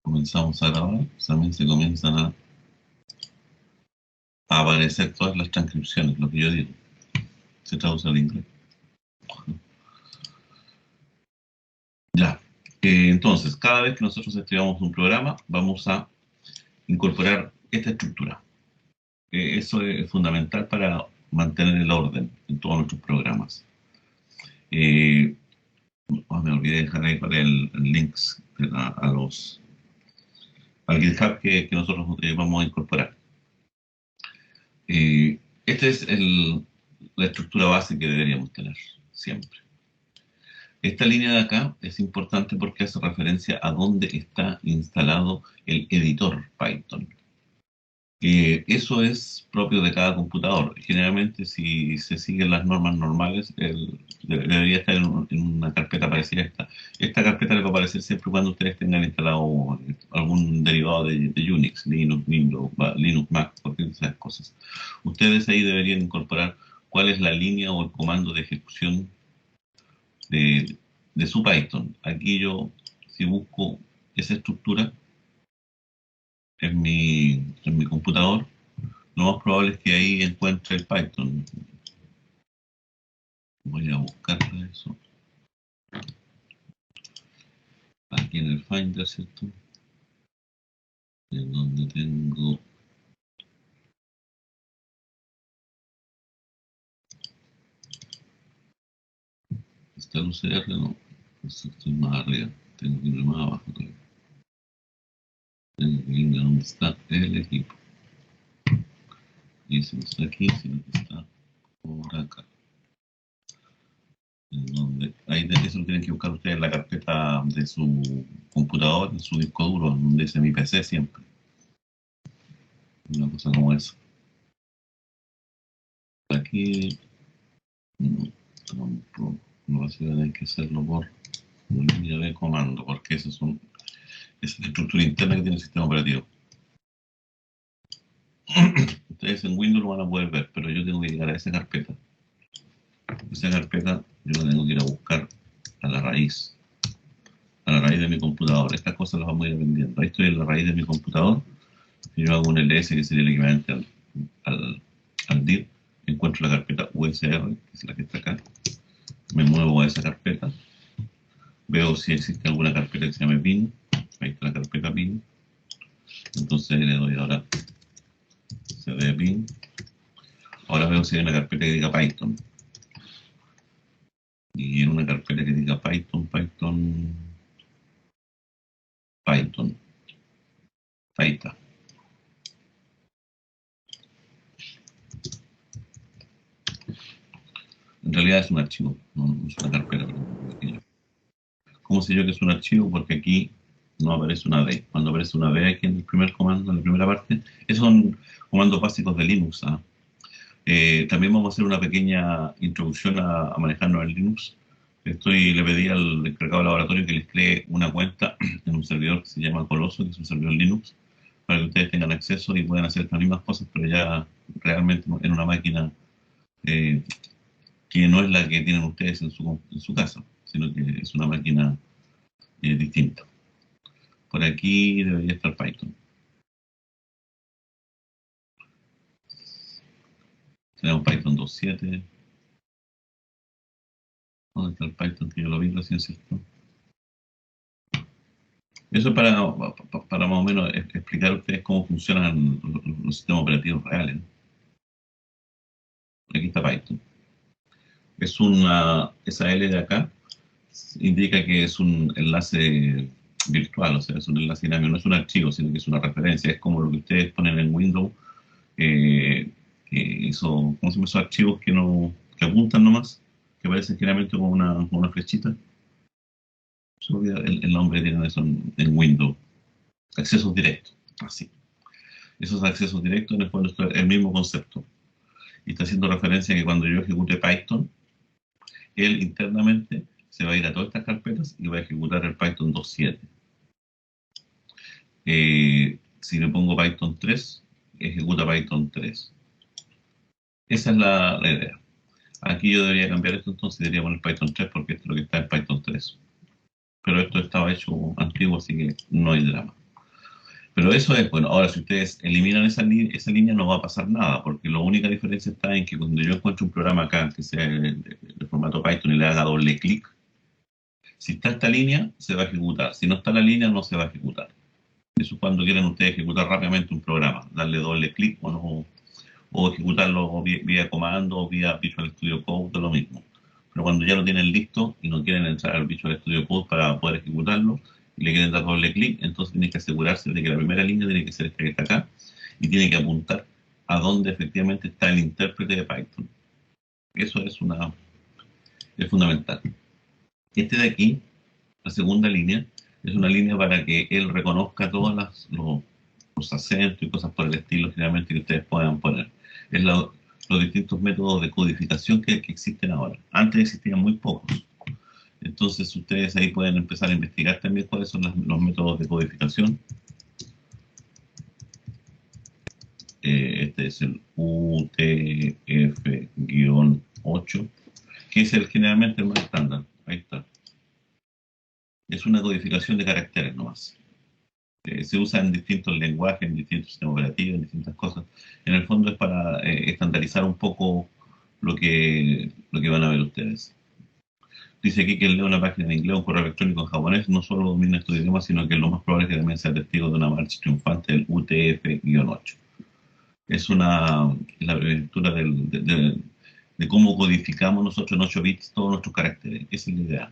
comenzamos a grabar, también se comienzan a aparecer todas las transcripciones, lo que yo digo. Se traduce al inglés. Ya. Entonces, cada vez que nosotros escribamos un programa, vamos a incorporar esta estructura. Eso es fundamental para mantener el orden en todos nuestros programas. Me olvidé dejar ahí para el links al GitHub que nosotros vamos a incorporar. Esta es la estructura base que deberíamos tener siempre. Esta línea de acá es importante porque hace referencia a dónde está instalado el editor Python. Eso es propio de cada computador. Generalmente, si se siguen las normas normales, debería estar en una carpeta parecida a esta. Esta carpeta le va a aparecer siempre cuando ustedes tengan instalado algún derivado de Unix, Linux, Windows, Linux, Mac, cualquier de esas cosas. Ustedes ahí deberían incorporar cuál es la línea o el comando de ejecución de su Python. Aquí yo, si busco esa estructura en mi computador, lo más probable es que ahí encuentre el Python. Voy a buscar eso. Aquí en el Finder, ¿cierto? En donde tengo... ¿Está el UCR? No. Estoy más arriba. Tengo que ir más abajo todavía. Tengo que irme a donde está el equipo. Y si no está aquí, sino que está por acá. En donde, ahí eso lo tienen que buscar ustedes en la carpeta de su computador, en su disco duro, donde dice mi PC siempre. Una cosa como esa. Aquí no, tampoco. No va a tener que hacerlo por línea de comando, porque esa es la estructura interna que tiene el sistema operativo. Ustedes en Windows lo van a poder ver, pero yo tengo que llegar a esa carpeta. Esa carpeta yo la tengo que ir a buscar a la raíz de mi computador. Estas cosas las vamos a ir aprendiendo. Ahí estoy en la raíz de mi computador. Si yo hago un ls, que sería el equivalente al dir, encuentro la carpeta usr, que es la que está acá. Me muevo a esa carpeta. Veo si existe alguna carpeta que se llame bin. Ahí está la carpeta bin. Entonces le doy ahora cd bin. Ahora veo si hay una carpeta que diga Python. Y en una carpeta que diga Python. Ahí está. En realidad es un archivo, no es una carpeta. ¿Cómo sé yo que es un archivo? Porque aquí no aparece una D. Cuando aparece una D aquí en el primer comando, en la primera parte, esos son comandos básicos de Linux. También vamos a hacer una pequeña introducción a manejarnos en Linux. Le pedí al encargado del laboratorio que les cree una cuenta en un servidor que se llama Coloso, que es un servidor Linux, para que ustedes tengan acceso y puedan hacer las mismas cosas, pero ya realmente en una máquina que no es la que tienen ustedes en su casa, sino que es una máquina distinta. Por aquí debería estar Python. Tenemos Python 2.7. ¿Dónde está el Python que yo lo vi recién, cierto? Eso es para más o menos explicar a ustedes cómo funcionan los sistemas operativos reales. Aquí está Python. Esa L de acá indica que es un enlace virtual, o sea, es un enlace dinámico, no es un archivo, sino que es una referencia. Es como lo que ustedes ponen en Windows, ¿cómo se llama esos archivos que apuntan nomás? Que aparecen generalmente con una flechita. El nombre tiene eso en Windows. Accesos directos, así. Esos accesos directos en el fondo es el mismo concepto. Y está haciendo referencia a que cuando yo ejecute Python, él internamente se va a ir a todas estas carpetas y va a ejecutar el Python 2.7. Si le pongo Python 3, ejecuta Python 3. Esa es la idea. Aquí yo debería cambiar esto, entonces debería poner Python 3 porque esto es lo que está en Python 3. Pero esto estaba hecho antiguo, así que no hay drama. Pero eso es, bueno, ahora si ustedes eliminan esa línea no va a pasar nada, porque la única diferencia está en que cuando yo encuentro un programa acá que sea de formato Python y le haga doble clic, si está esta línea, se va a ejecutar. Si no está la línea, no se va a ejecutar. Eso es cuando quieren ustedes ejecutar rápidamente un programa, darle doble clic o, no, o ejecutarlo vía comando o vía Visual Studio Code, es lo mismo. Pero cuando ya lo tienen listo y no quieren entrar al Visual Studio Code para poder ejecutarlo y le quieren dar doble clic, entonces tienen que asegurarse de que la primera línea tiene que ser esta que está acá y tiene que apuntar a dónde efectivamente está el intérprete de Python. Eso es fundamental. Este de aquí, la segunda línea, es una línea para que él reconozca todos los acentos y cosas por el estilo generalmente que ustedes puedan poner. Es los distintos métodos de codificación que existen ahora. Antes existían muy pocos. Entonces ustedes ahí pueden empezar a investigar también cuáles son los métodos de codificación. Este es el UTF-8, que es generalmente el más estándar. Ahí está. Es una codificación de caracteres nomás. Se usa en distintos lenguajes, en distintos sistemas operativos, en distintas cosas. En el fondo es para estandarizar un poco lo que van a ver ustedes. Dice aquí que él lee una página en inglés o un correo electrónico en japonés, no solo domina estos idiomas, sino que lo más probable es que también sea testigo de una marcha triunfante del UTF-8. Es la abreviatura de cómo codificamos nosotros en 8 bits todos nuestros caracteres. Esa es la idea.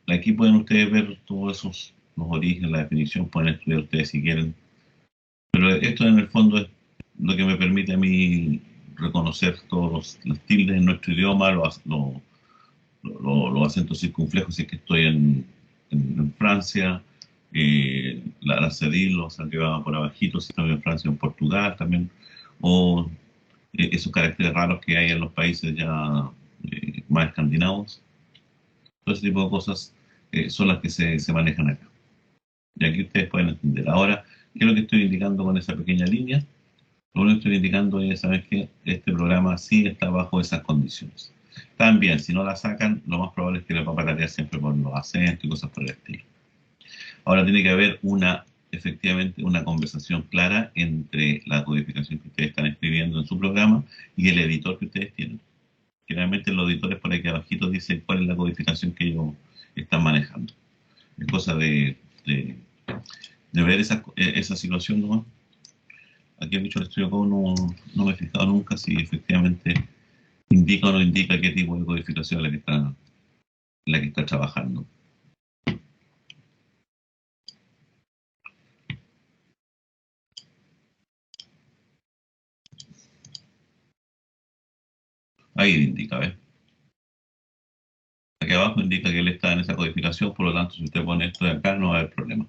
Aquí pueden ustedes ver todos esos, los orígenes, la definición, pueden estudiar ustedes si quieren. Pero esto en el fondo es lo que me permite a mí reconocer todos los tildes en nuestro idioma, los acentos circunflejos si es que estoy en Francia, la cedil, o sea, que va por abajito si estoy en Francia o en Portugal también, o esos caracteres raros que hay en los países ya más escandinavos. Todo ese tipo de cosas son las que se manejan acá. Y aquí ustedes pueden entender. Ahora, ¿qué es lo que estoy indicando con esa pequeña línea? Lo único que estoy indicando es, ¿sabes qué? Este programa sí está bajo esas condiciones. También, si no la sacan, lo más probable es que les va a patarear siempre por los acentos y cosas por el estilo. Ahora tiene que haber efectivamente una conversación clara entre la codificación que ustedes están escribiendo en su programa y el editor que ustedes tienen. Generalmente los editores por aquí abajito dicen cuál es la codificación que ellos están manejando. Es cosa de ver esa situación nomás. Aquí en Visual Studio Code no me he fijado nunca si efectivamente indica o no indica qué tipo de codificación es la que está trabajando. Ahí indica, ¿ves? Aquí abajo indica que él está en esa codificación, por lo tanto, si usted pone esto de acá, no va a haber problema.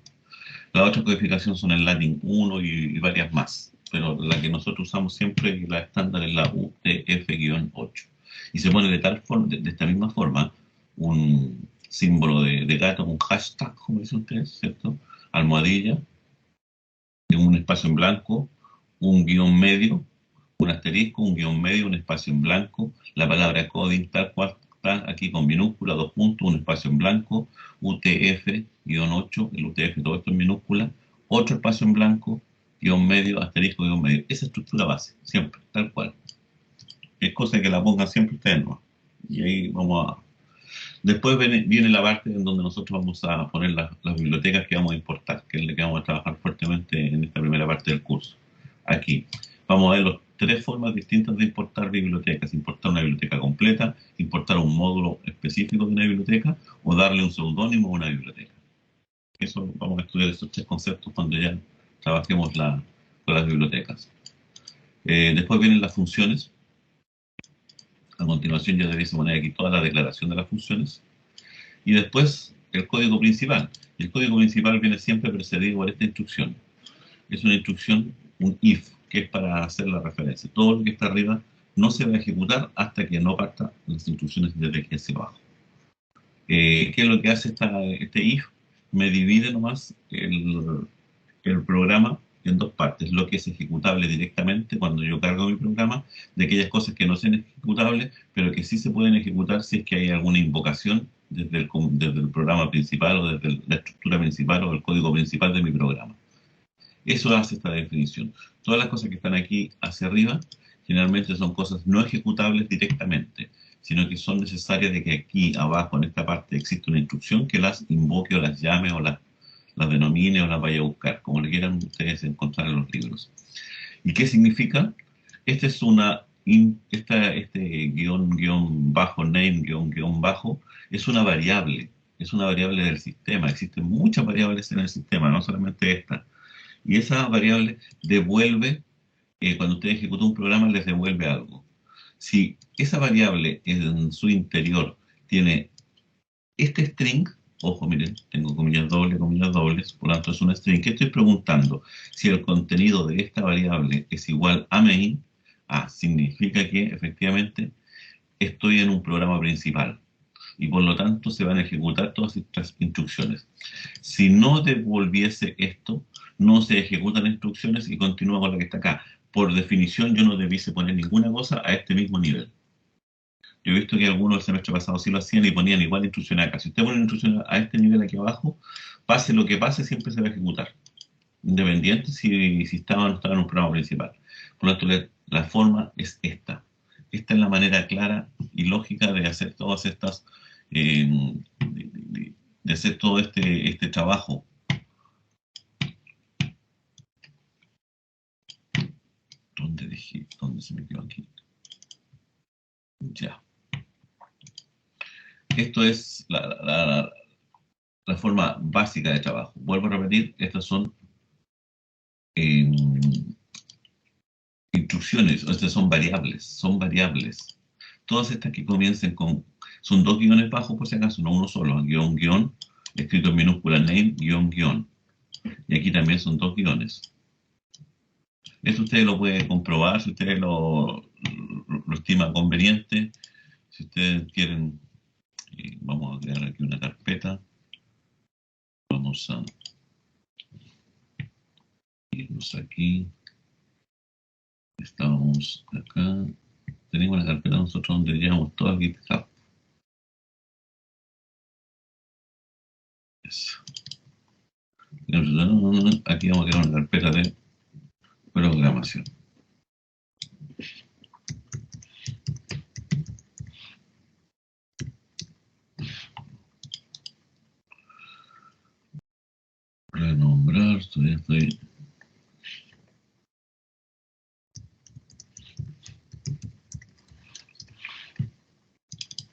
Las otras codificaciones son el Latin 1 y varias más, pero la que nosotros usamos siempre y la estándar es la UTF-8. Y se pone de tal forma, de esta misma forma, un símbolo de gato, un hashtag, como dicen ustedes, ¿cierto? Almohadilla, un espacio en blanco, un guión medio, un asterisco, un guión medio, un espacio en blanco, la palabra coding tal cual está aquí con minúscula, 2 puntos, un espacio en blanco, UTF-8, el UTF todo esto en minúscula, otro espacio en blanco, guión medio, asterisco, guión medio. Esa estructura base, siempre, tal cual. Es cosa que la pongan siempre ustedes, ¿no? Y ahí vamos a... Después viene la parte en donde nosotros vamos a poner las bibliotecas que vamos a importar, que es la que vamos a trabajar fuertemente en esta primera parte del curso. Aquí vamos a ver las 3 formas distintas de importar bibliotecas. Importar una biblioteca completa, importar un módulo específico de una biblioteca o darle un seudónimo a una biblioteca. Eso vamos a estudiar esos 3 conceptos cuando ya trabajemos con las bibliotecas. Después vienen las funciones. A continuación ya debiese poner aquí toda la declaración de las funciones. Y después el código principal. Y el código principal viene siempre precedido por esta instrucción. Es una instrucción, un if, que es para hacer la referencia. Todo lo que está arriba no se va a ejecutar hasta que no parta las instrucciones desde aquí hacia abajo. ¿Qué es lo que hace este if? Me divide nomás el programa en 2 partes, lo que es ejecutable directamente cuando yo cargo mi programa, de aquellas cosas que no sean ejecutables, pero que sí se pueden ejecutar si es que hay alguna invocación desde el programa principal o desde la estructura principal o el código principal de mi programa. Eso hace esta definición. Todas las cosas que están aquí hacia arriba generalmente son cosas no ejecutables directamente, sino que son necesarias de que aquí abajo en esta parte exista una instrucción que las invoque o las llame o las denomine o las vaya a buscar, como le quieran ustedes encontrar en los libros. ¿Y qué significa? Este es este guión bajo, name guión bajo, es una variable del sistema. Existen muchas variables en el sistema, no solamente esta. Y esa variable devuelve, cuando usted ejecuta un programa, les devuelve algo. Si esa variable en su interior tiene este string, ojo, miren, tengo comillas dobles, por lo tanto es un string. ¿Qué estoy preguntando? Si el contenido de esta variable es igual a main, significa que efectivamente estoy en un programa principal y por lo tanto se van a ejecutar todas estas instrucciones. Si no devolviese esto, no se ejecutan instrucciones y continúa con la que está acá. Por definición, yo no debiese poner ninguna cosa a este mismo nivel. Yo he visto que algunos el semestre pasado sí lo hacían y ponían igual instrucciones acá. Si usted pone una instrucción a este nivel aquí abajo, pase lo que pase, siempre se va a ejecutar, independiente si estaba o no estaba en un programa principal. Por lo tanto, la forma es esta. Esta es la manera clara y lógica de hacer todas estas, de hacer todo este trabajo. ¿Dónde se me quedó aquí? Ya. Esto es la forma básica de trabajo. Vuelvo a repetir, estas son instrucciones, o sea, son variables. Todas estas que comiencen son dos guiones bajos por si acaso, no uno solo, guión, escrito en minúscula, name, guión. Y aquí también son dos guiones. Esto ustedes lo pueden comprobar si ustedes lo estiman conveniente. Si ustedes quieren, vamos a crear aquí una carpeta. Vamos a irnos aquí. Estamos acá. Tenemos la carpeta nosotros donde llevamos todo el GitHub. Eso. Aquí vamos a crear una carpeta de programación. Renombrar, todavía estoy.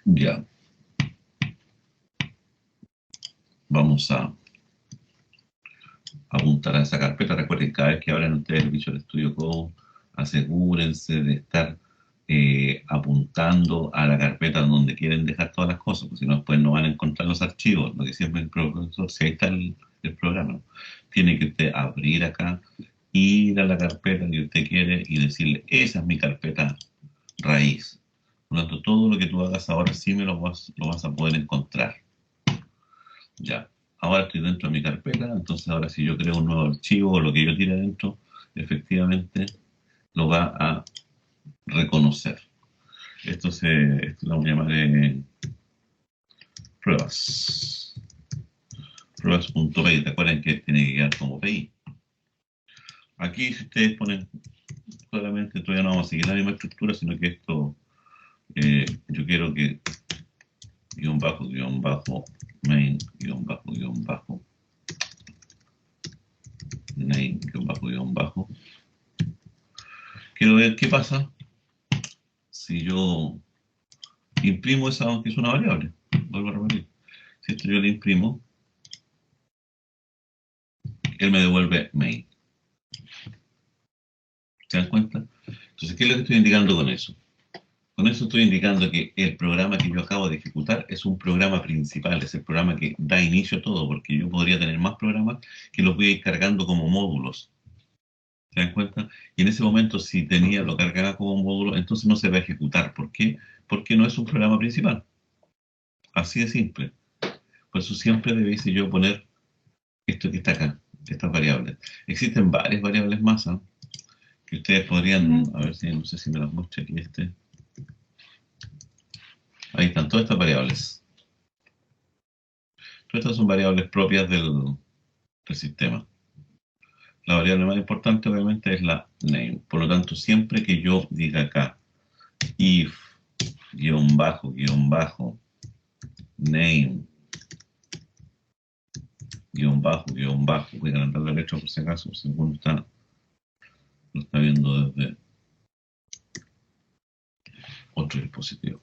Ya. Vamos a apuntar a esa carpeta. Recuerden, cada vez que abran ustedes el Visual Studio Code, asegúrense de estar apuntando a la carpeta donde quieren dejar todas las cosas, porque si no después no van a encontrar los archivos, lo que siempre el profesor, si ahí está el programa, tiene que usted abrir acá, ir a la carpeta que usted quiere y decirle, esa es mi carpeta raíz. Por lo tanto, todo lo que tú hagas ahora sí lo vas a poder encontrar. Ya. Ahora estoy dentro de mi carpeta, entonces ahora si yo creo un nuevo archivo o lo que yo tire adentro, efectivamente lo va a reconocer. Esto lo vamos a llamar pruebas. Pruebas.py. Recuerden que tiene que quedar como PI. Aquí si ustedes ponen, claramente todavía no vamos a seguir la misma estructura, sino que esto, yo quiero que guión bajo, main, guión bajo, name, guión bajo. Quiero ver qué pasa si yo imprimo esa, que es una variable. Vuelvo a repetir. Si esto yo le imprimo, él me devuelve main. ¿Se dan cuenta? Entonces, ¿qué es lo que estoy indicando con eso? Con eso estoy indicando que el programa que yo acabo de ejecutar es un programa principal, es el programa que da inicio a todo, porque yo podría tener más programas que los voy a ir cargando como módulos. ¿Se dan cuenta? Y en ese momento, si lo cargaba como módulo, entonces no se va a ejecutar. ¿Por qué? Porque no es un programa principal. Así de simple. Por eso siempre debiese yo poner esto que está acá, estas variables. Existen varias variables más, ¿eh? Que ustedes podrían, a ver si, no sé si me las muestra aquí Ahí están todas estas variables. Todas estas son variables propias del sistema. La variable más importante obviamente es la name. Por lo tanto, siempre que yo diga acá if guión bajo name guión bajo, voy a adelantar la letra por si acaso, si alguno lo está viendo desde otro dispositivo.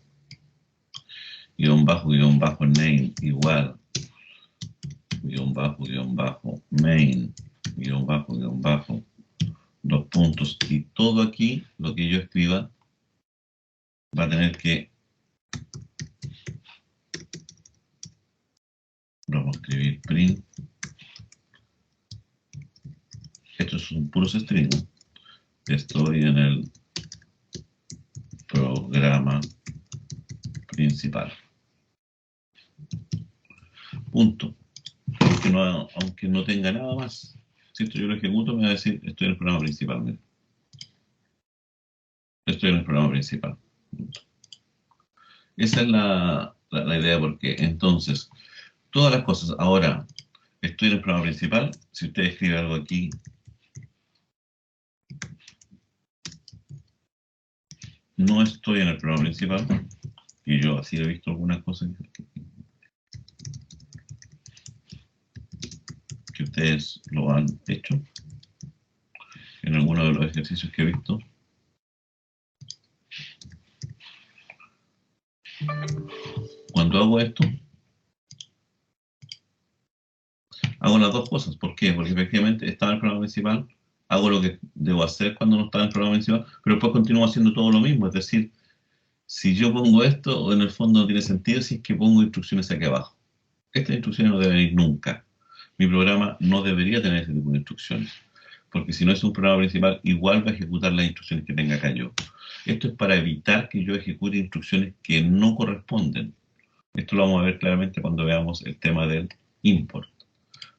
Guión bajo name igual guión bajo main guión bajo dos puntos, y todo aquí lo que yo escriba va a tener que, vamos a escribir print, esto es un puro string, estoy en el programa principal, punto. Aunque no tenga nada más, si esto yo lo ejecuto me va a decir estoy en el programa principal. Mira. Estoy en el programa principal. Esa es la idea, porque entonces todas las cosas, ahora estoy en el programa principal, si usted escribe algo aquí, no estoy en el programa principal, y yo así he visto algunas cosas que ustedes lo han hecho en alguno de los ejercicios que he visto. Cuando hago esto, hago las dos cosas. ¿Por qué? Porque efectivamente estaba en el programa principal, hago lo que debo hacer cuando no estaba en el programa principal, pero después continúo haciendo todo lo mismo. Es decir, si yo pongo esto, en el fondo no tiene sentido si es que pongo instrucciones aquí abajo. Estas instrucciones no deben ir nunca. Mi programa no debería tener ese tipo de instrucciones, porque si no es un programa principal, igual va a ejecutar las instrucciones que tenga acá yo. Esto es para evitar que yo ejecute instrucciones que no corresponden. Esto lo vamos a ver claramente cuando veamos el tema del import.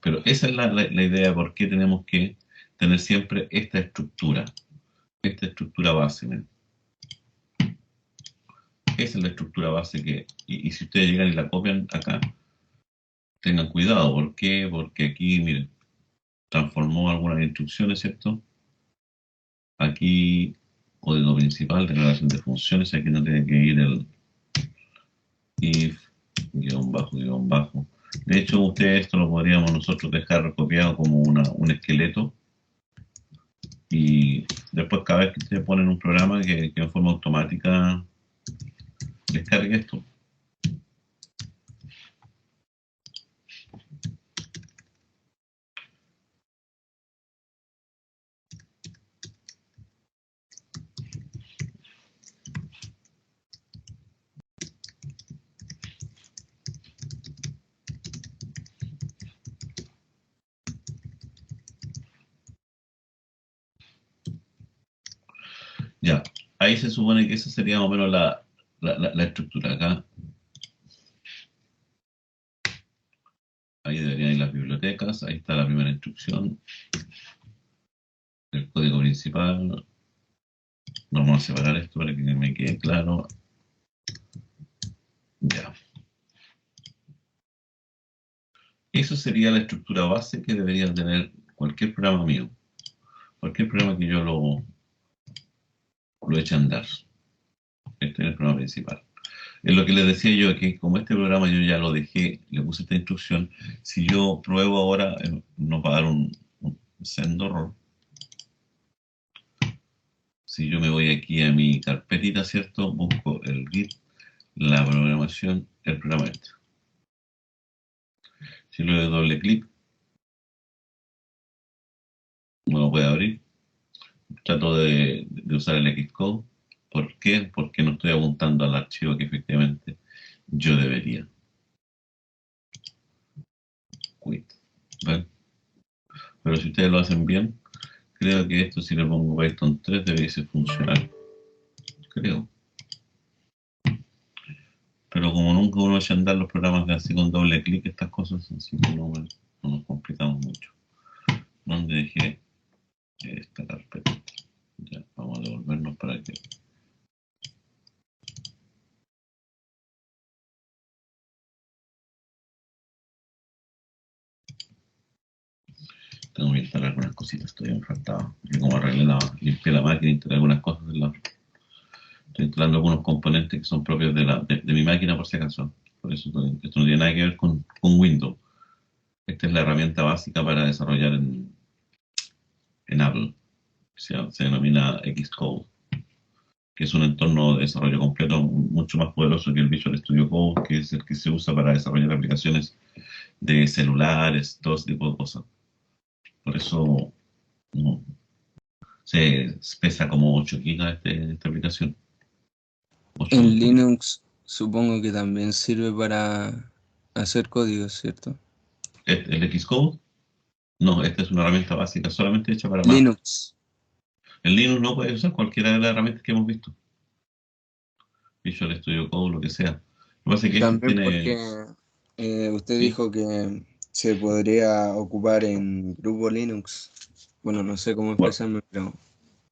Pero esa es la idea de por qué tenemos que tener siempre esta estructura base. ¿Ven? Esa es la estructura base y si ustedes llegan y la copian acá, tengan cuidado. ¿Por qué? Porque aquí, miren, transformó algunas instrucciones, ¿cierto? Aquí, código principal, declaración de funciones, aquí no tiene que ir el if, guión bajo. De hecho, ustedes esto lo podríamos nosotros dejar copiado como un esqueleto, y después cada vez que ustedes ponen un programa que en forma automática descargue esto. Ya, ahí se supone que esa sería más o menos la estructura. Acá, ahí deberían ir las bibliotecas, ahí está la primera instrucción, el código principal. Vamos a separar esto para que me quede claro. Ya. Esa sería la estructura base que debería tener cualquier programa mío. Cualquier programa que yo lo eche a andar. Este es el programa principal. Es lo que les decía yo, que como este programa yo ya lo dejé, le puse esta instrucción, si yo pruebo ahora, nos va a dar un sendo error. Si yo me voy aquí a mi carpetita, ¿cierto? Busco el Git, la programación, el programa este. Si le doy doble clic, no lo puede abrir. Trato de usar el Xcode. ¿Por qué? Porque no estoy apuntando al archivo que efectivamente yo debería. Quit. ¿Ven? Pero si ustedes lo hacen bien, creo que esto, si le pongo Python 3, debería funcionar. Creo. Pero como nunca uno echa a andar los programas de así con doble clic, estas cosas, así que no nos complicamos mucho. ¿Dónde dejé esta carpeta? Ya, vamos a devolvernos para que Tengo que instalar algunas cositas, estoy enfrentado. Y como arreglé limpié la máquina, instalé algunas cosas. Estoy instalando algunos componentes que son propios de mi máquina, por si acaso. Por eso esto no tiene nada que ver con Windows. Esta es la herramienta básica para desarrollar en Apple. Se denomina Xcode, que es un entorno de desarrollo completo mucho más poderoso que el Visual Studio Code, que es el que se usa para desarrollar aplicaciones de celulares, todo ese tipo de cosas. Por eso no, se pesa como 8 gigas esta aplicación. 8 En 8 gigas. Linux supongo que también sirve para hacer código, ¿cierto? ¿El Xcode? No, esta es una herramienta básica solamente hecha para Mac. Linux. En Linux no puedes usar cualquiera de las herramientas que hemos visto. Visual Studio Code, lo que sea. Lo que pasa es que este También tiene... porque usted Sí. dijo que se podría ocupar en grupo Linux. Bueno, no sé cómo Bueno, expresarme, pero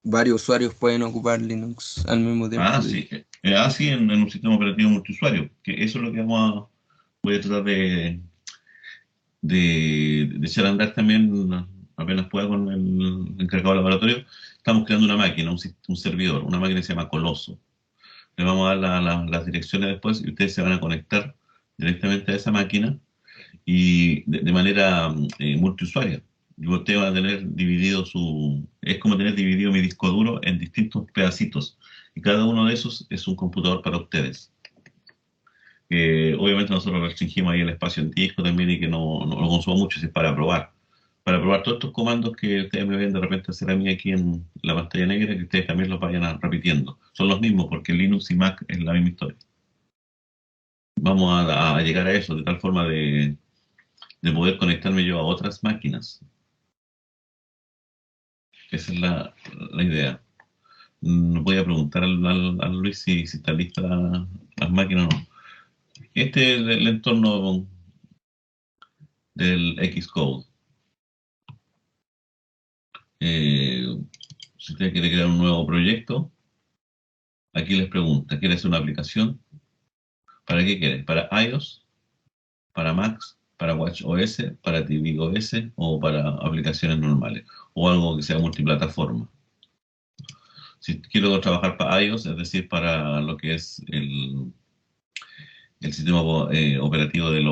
varios usuarios pueden ocupar Linux al mismo tiempo. sí. Sí, en un sistema operativo multiusuario. Que eso es lo que voy a tratar de echar a andar también apenas pueda con el encargado del laboratorio. Estamos creando una máquina, un servidor, una máquina que se llama Coloso. Le vamos a dar las direcciones después y ustedes se van a conectar directamente a esa máquina y de manera multiusuaria. Y ustedes van a tener dividido es como tener dividido mi disco duro en distintos pedacitos. Y cada uno de esos es un computador para ustedes. Obviamente nosotros restringimos ahí el espacio en disco también y que no lo consuma mucho, si es para probar. Para probar todos estos comandos que ustedes me ven de repente hacer a mí aquí en la pantalla negra, que ustedes también los vayan repitiendo. Son los mismos porque Linux y Mac es la misma historia. Vamos a llegar a eso de tal forma de poder conectarme yo a otras máquinas. Esa es la idea. Voy a preguntar al Luis si está lista las máquinas o no. Este es el entorno del Xcode. Eh, si usted quiere crear un nuevo proyecto, aquí les pregunta, ¿quiere hacer una aplicación? ¿Para qué quiere? ¿Para iOS? ¿Para Macs? ¿Para watchOS? ¿Para tvOS? ¿O para aplicaciones normales? ¿O algo que sea multiplataforma? Si quiero trabajar para iOS, es decir, para lo que es el sistema operativo de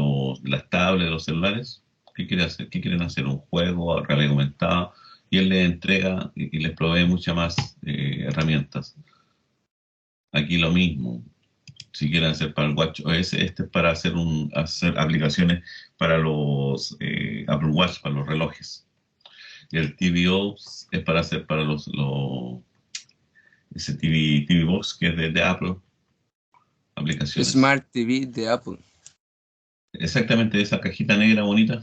las tablets, de los celulares, ¿qué quiere hacer? ¿Qué quieren hacer? ¿Un juego, realidad aumentada? Y él les entrega y les provee muchas más herramientas. Aquí lo mismo. Si quieren hacer para el WatchOS, este es para hacer aplicaciones para los Apple Watch, para los relojes. Y el TVO es para hacer para ese TV Box que es de Apple, aplicaciones. Smart TV de Apple. Exactamente esa cajita negra bonita,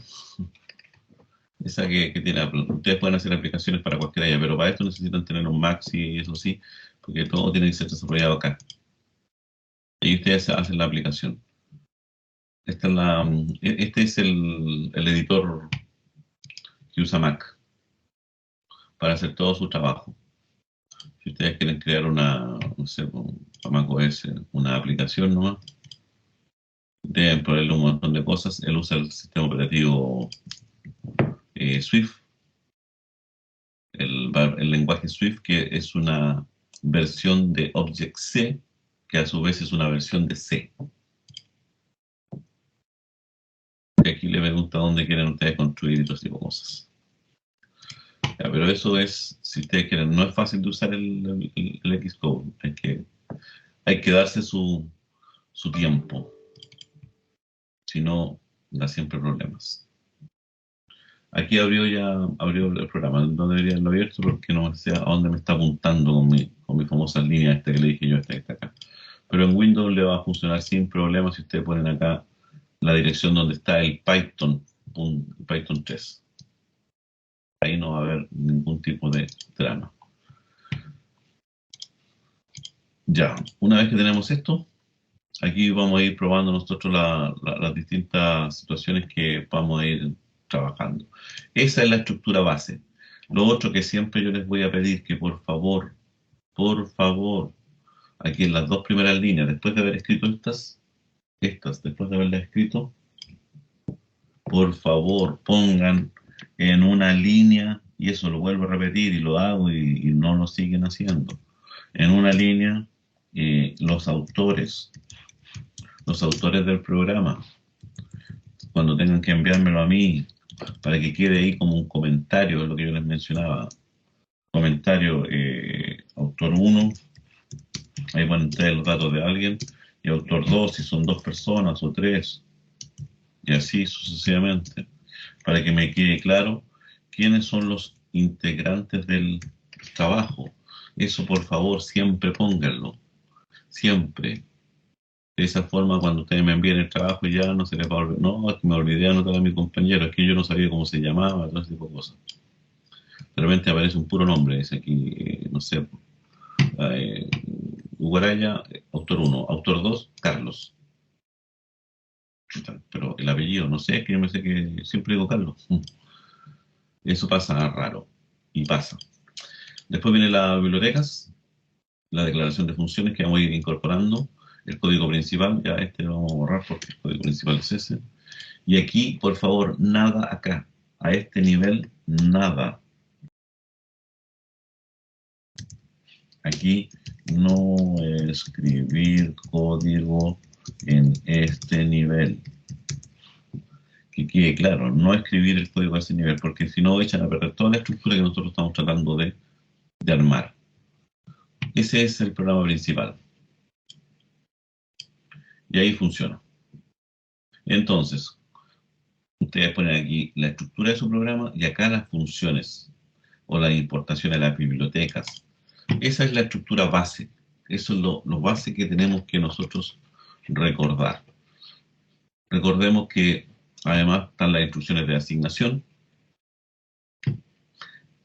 esa que tiene Apple. Ustedes pueden hacer aplicaciones para cualquiera de ellas, pero para esto necesitan tener un Mac, sí, eso sí, porque todo tiene que ser desarrollado acá. Y ustedes hacen la aplicación. Este es el editor que usa Mac para hacer todo su trabajo. Si ustedes quieren crear no sé, para Mac OS, una aplicación nomás, deben ponerle un montón de cosas. Él usa el sistema operativo Swift, el lenguaje Swift, que es una versión de Object-C, que a su vez es una versión de C. Y aquí le pregunta dónde quieren ustedes construir y todo tipo de cosas. Ya, pero eso es, si ustedes quieren, no es fácil de usar el Xcode, hay que darse su tiempo, si no, da siempre problemas. Aquí abrió el programa, no debería haberlo abierto porque no sé a dónde me está apuntando con mi famosa línea esta que le dije yo, esta que está acá. Pero en Windows le va a funcionar sin problemas si ustedes ponen acá la dirección donde está el Python 3. Ahí no va a haber ningún tipo de drama. Ya, una vez que tenemos esto, aquí vamos a ir probando nosotros las distintas situaciones que vamos a ir trabajando. Esa es la estructura base. Lo otro que siempre yo les voy a pedir que por favor, aquí en las dos primeras líneas, después de haber escrito después de haberlas escrito, por favor pongan en una línea, y eso lo vuelvo a repetir y lo hago y no lo siguen haciendo. En una línea, los autores del programa, cuando tengan que enviármelo a mí, para que quede ahí como un comentario, es lo que yo les mencionaba. Comentario, autor 1, ahí van a entrar los datos de alguien, y autor 2, si son 2 personas o 3, y así sucesivamente, para que me quede claro quiénes son los integrantes del trabajo. Eso por favor siempre pónganlo, siempre. De esa forma, cuando ustedes me envíen el trabajo ya no se les va a olvidar, no, es que me olvidé de anotar a mi compañero, es que yo no sabía cómo se llamaba, todo ese tipo de cosas. De repente aparece un puro nombre, dice aquí, no sé, eh, Ugaraya, autor 1, autor 2, Carlos. Pero el apellido, no sé, es que yo me sé que siempre digo Carlos. Eso pasa raro, y pasa. Después vienen las bibliotecas, la declaración de funciones que vamos a ir incorporando, el código principal, ya este lo vamos a borrar porque el código principal es ese. Y aquí, por favor, nada acá, a este nivel, nada. Aquí no escribir código en este nivel. Que quede claro, no escribir el código a ese nivel, porque si no echan a perder toda la estructura que nosotros estamos tratando de armar. Ese es el programa principal. Y ahí funciona. Entonces, ustedes ponen aquí la estructura de su programa y acá las funciones o la importación de las bibliotecas. Esa es la estructura base. Eso es lo base que tenemos que nosotros recordar. Recordemos que además están las instrucciones de asignación.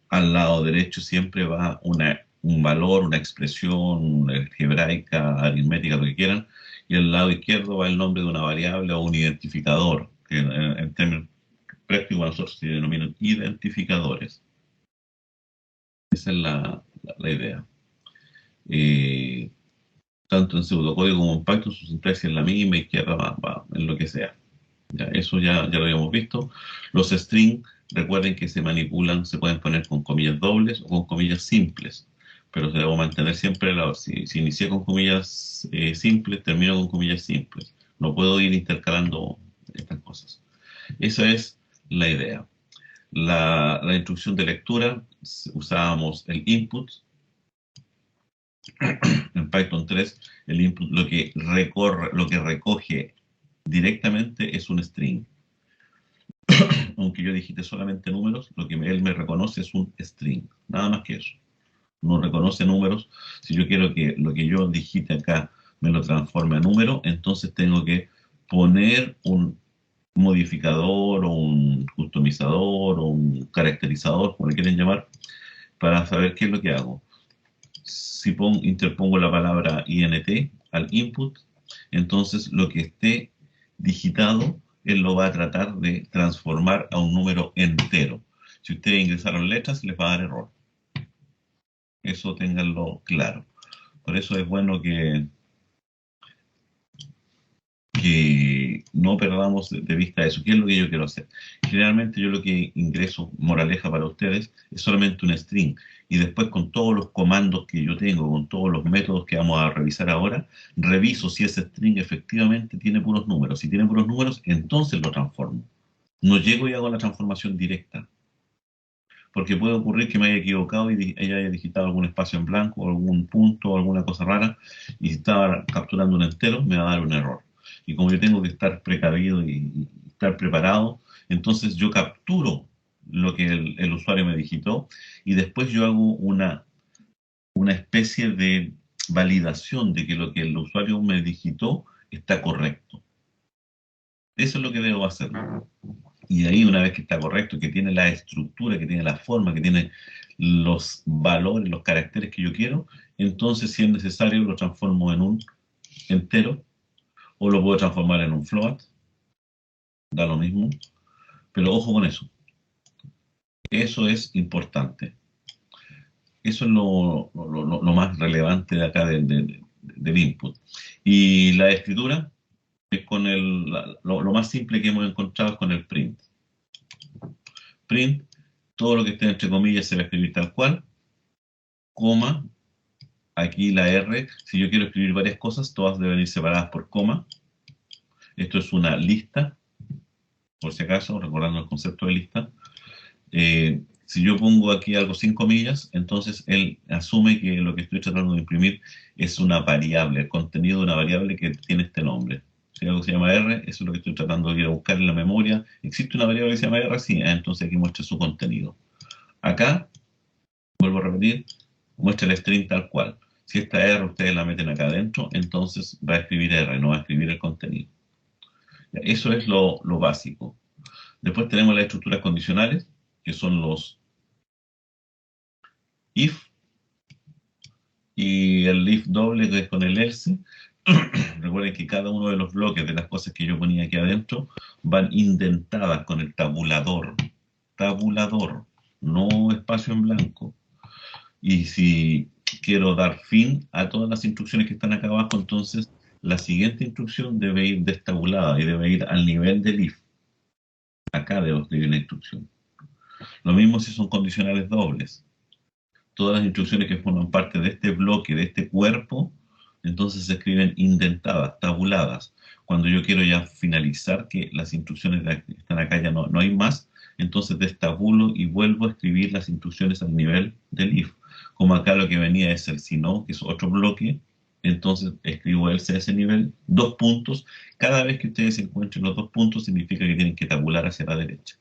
Al lado derecho siempre va un valor, una expresión algebraica, aritmética, lo que quieran, y al lado izquierdo va el nombre de una variable o un identificador, que en términos prácticos nosotros se denominan identificadores. Esa es la idea. Eh, Tanto en pseudocódigo como en Python su sintaxis es la misma, izquierda va en lo que sea. Ya, eso ya lo habíamos visto. Los strings, recuerden que se manipulan, se pueden poner con comillas dobles o con comillas simples, pero se debo mantener siempre, si inicié con comillas simples, termino con comillas simples. No puedo ir intercalando estas cosas. Esa es la idea. La instrucción de lectura, usábamos el input. En Python 3, el input lo que recoge directamente es un string. Aunque yo digite solamente números, lo que él me reconoce es un string, nada más que eso. No reconoce números. Si yo quiero que lo que yo digite acá me lo transforme a número, entonces tengo que poner un modificador o un customizador o un caracterizador, como le quieren llamar, para saber qué es lo que hago. Si interpongo la palabra int al input, entonces lo que esté digitado, él lo va a tratar de transformar a un número entero. Si ustedes ingresaron letras, les va a dar error. Eso ténganlo claro. Por eso es bueno que no perdamos de vista eso. ¿Qué es lo que yo quiero hacer? Generalmente yo lo que ingreso, moraleja para ustedes, es solamente un string. Y después con todos los comandos que yo tengo, con todos los métodos que vamos a revisar ahora, reviso si ese string efectivamente tiene puros números. Si tiene puros números, entonces lo transformo. No llego y hago la transformación directa. Porque puede ocurrir que me haya equivocado y ella haya digitado algún espacio en blanco, o algún punto, o alguna cosa rara, y si estaba capturando un entero, me va a dar un error. Y como yo tengo que estar precavido y estar preparado, entonces yo capturo lo que el usuario me digitó y después yo hago una especie de validación de que lo que el usuario me digitó está correcto. Eso es lo que debo hacer. Y ahí una vez que está correcto, que tiene la estructura, que tiene la forma, que tiene los valores, los caracteres que yo quiero, entonces si es necesario lo transformo en un entero o lo puedo transformar en un float, da lo mismo, pero ojo con eso. Eso es importante. Eso es lo más relevante de acá del input. Y la escritura es con lo más simple que hemos encontrado es con el print. Print Todo lo que esté entre comillas se va a escribir tal cual, coma, aquí la R, si yo quiero escribir varias cosas, todas deben ir separadas por coma. Esto es una lista, por si acaso, recordando el concepto de lista. Si yo pongo aquí algo sin comillas, entonces él asume que lo que estoy tratando de imprimir es una variable, el contenido de una variable que tiene este nombre. Si algo se llama R, eso es lo que estoy tratando de ir a buscar en la memoria. ¿Existe una variable que se llama R? Sí, entonces aquí muestra su contenido. Acá, vuelvo a repetir, muestra el string tal cual. Si esta R ustedes la meten acá adentro, entonces va a escribir R, no va a escribir el contenido. Eso es lo básico. Después tenemos las estructuras condicionales, que son los if, y el if doble, que es con el else. Recuerden que cada uno de los bloques de las cosas que yo ponía aquí adentro van indentadas con el tabulador. Tabulador, no espacio en blanco. Y si quiero dar fin a todas las instrucciones que están acá abajo, entonces la siguiente instrucción debe ir destabulada y debe ir al nivel del if. Acá debo escribir la instrucción. Lo mismo si son condicionales dobles. Todas las instrucciones que forman parte de este bloque, de este cuerpo, entonces se escriben indentadas, tabuladas. Cuando yo quiero ya finalizar, que las instrucciones que están acá ya no hay más, entonces destabulo y vuelvo a escribir las instrucciones al nivel del if. Como acá lo que venía es el si no, que es otro bloque, entonces escribo else a ese nivel, dos puntos. Cada vez que ustedes encuentren los dos puntos, significa que tienen que tabular hacia la derecha.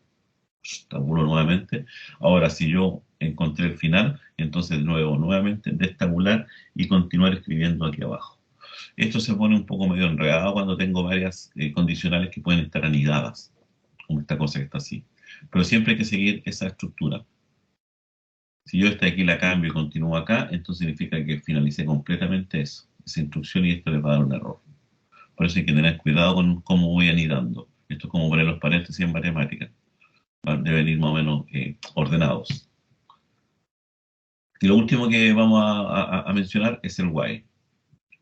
Tabulo nuevamente. Ahora, si yo encontré el final, entonces de nuevo, nuevamente, destabular y continuar escribiendo aquí abajo. Esto se pone un poco medio enredado cuando tengo varias condicionales que pueden estar anidadas, como esta cosa que está así. Pero siempre hay que seguir esa estructura. Si yo esta aquí la cambio y continúo acá, entonces significa que finalicé completamente eso, esa instrucción, y esto le va a dar un error. Por eso hay que tener cuidado con cómo voy anidando. Esto es como poner los paréntesis en matemáticas. Deben ir más o menos ordenados. Y lo último que vamos a mencionar es el while,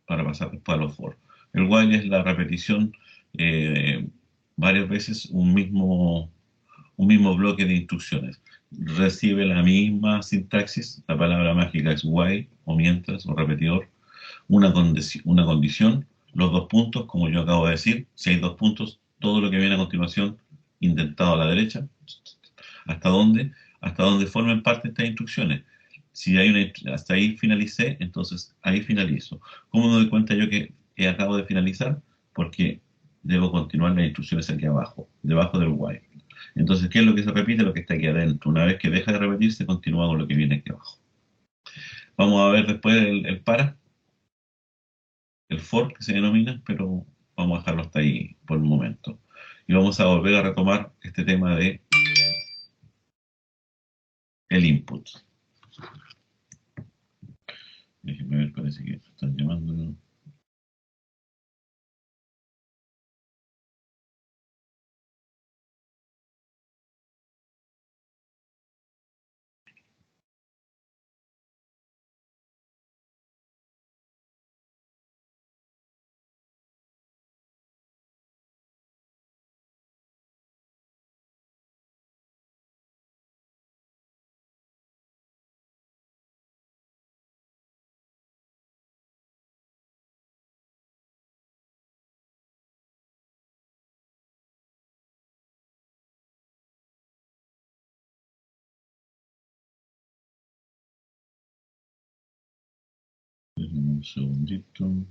para pasar después a los for. El while es la repetición varias veces un mismo bloque de instrucciones. Recibe la misma sintaxis, la palabra mágica es while, o mientras, o repetidor, una condición, los dos puntos, como yo acabo de decir, si hay dos puntos, todo lo que viene a continuación, indentado a la derecha, hasta donde formen parte estas instrucciones. Si hay hasta ahí finalicé, entonces ahí finalizo. ¿Cómo me doy cuenta yo que acabo de finalizar? Porque debo continuar las instrucciones aquí abajo, debajo del while. Entonces, ¿qué es lo que se repite? Lo que está aquí adentro. Una vez que deja de repetirse, continúa con lo que viene aquí abajo. Vamos a ver después el para, el for que se denomina, pero vamos a dejarlo hasta ahí por el momento. Y vamos a volver a retomar este tema de el input. Déjenme ver, parece que están llamando. Un segundito.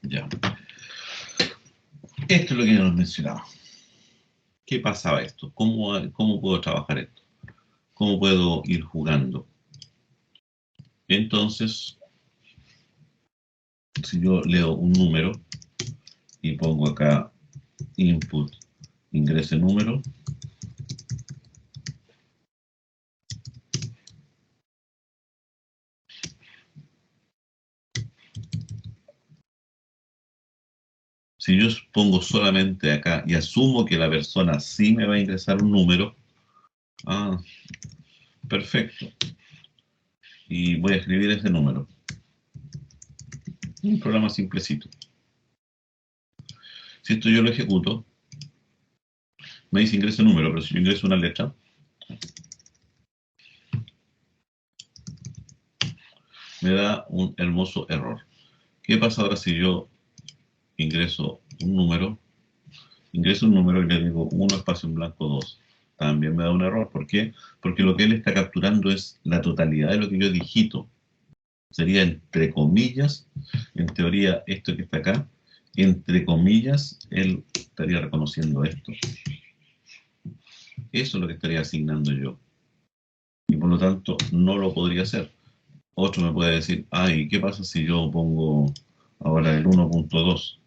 Ya. Esto es lo que nos mencionaba. ¿Qué pasaba esto? ¿Cómo puedo trabajar esto? ¿Cómo puedo ir jugando? Entonces, si yo leo un número y pongo acá input, ingrese número. Si yo pongo solamente acá y asumo que la persona sí me va a ingresar un número, perfecto. Y voy a escribir ese número. Un programa simplecito. Si esto yo lo ejecuto, me dice ingrese número, pero si yo ingreso una letra, me da un hermoso error. ¿Qué pasa ahora si yo ingreso un número? Ingreso un número y le digo 1 espacio en blanco 2. También me da un error. ¿Por qué? Porque lo que él está capturando es la totalidad de lo que yo digito. Sería entre comillas, en teoría esto que está acá, entre comillas, él estaría reconociendo esto. Eso es lo que estaría asignando yo. Y por lo tanto no lo podría hacer. Otro me puede decir, ay, ¿qué pasa si yo pongo ahora el 1.2?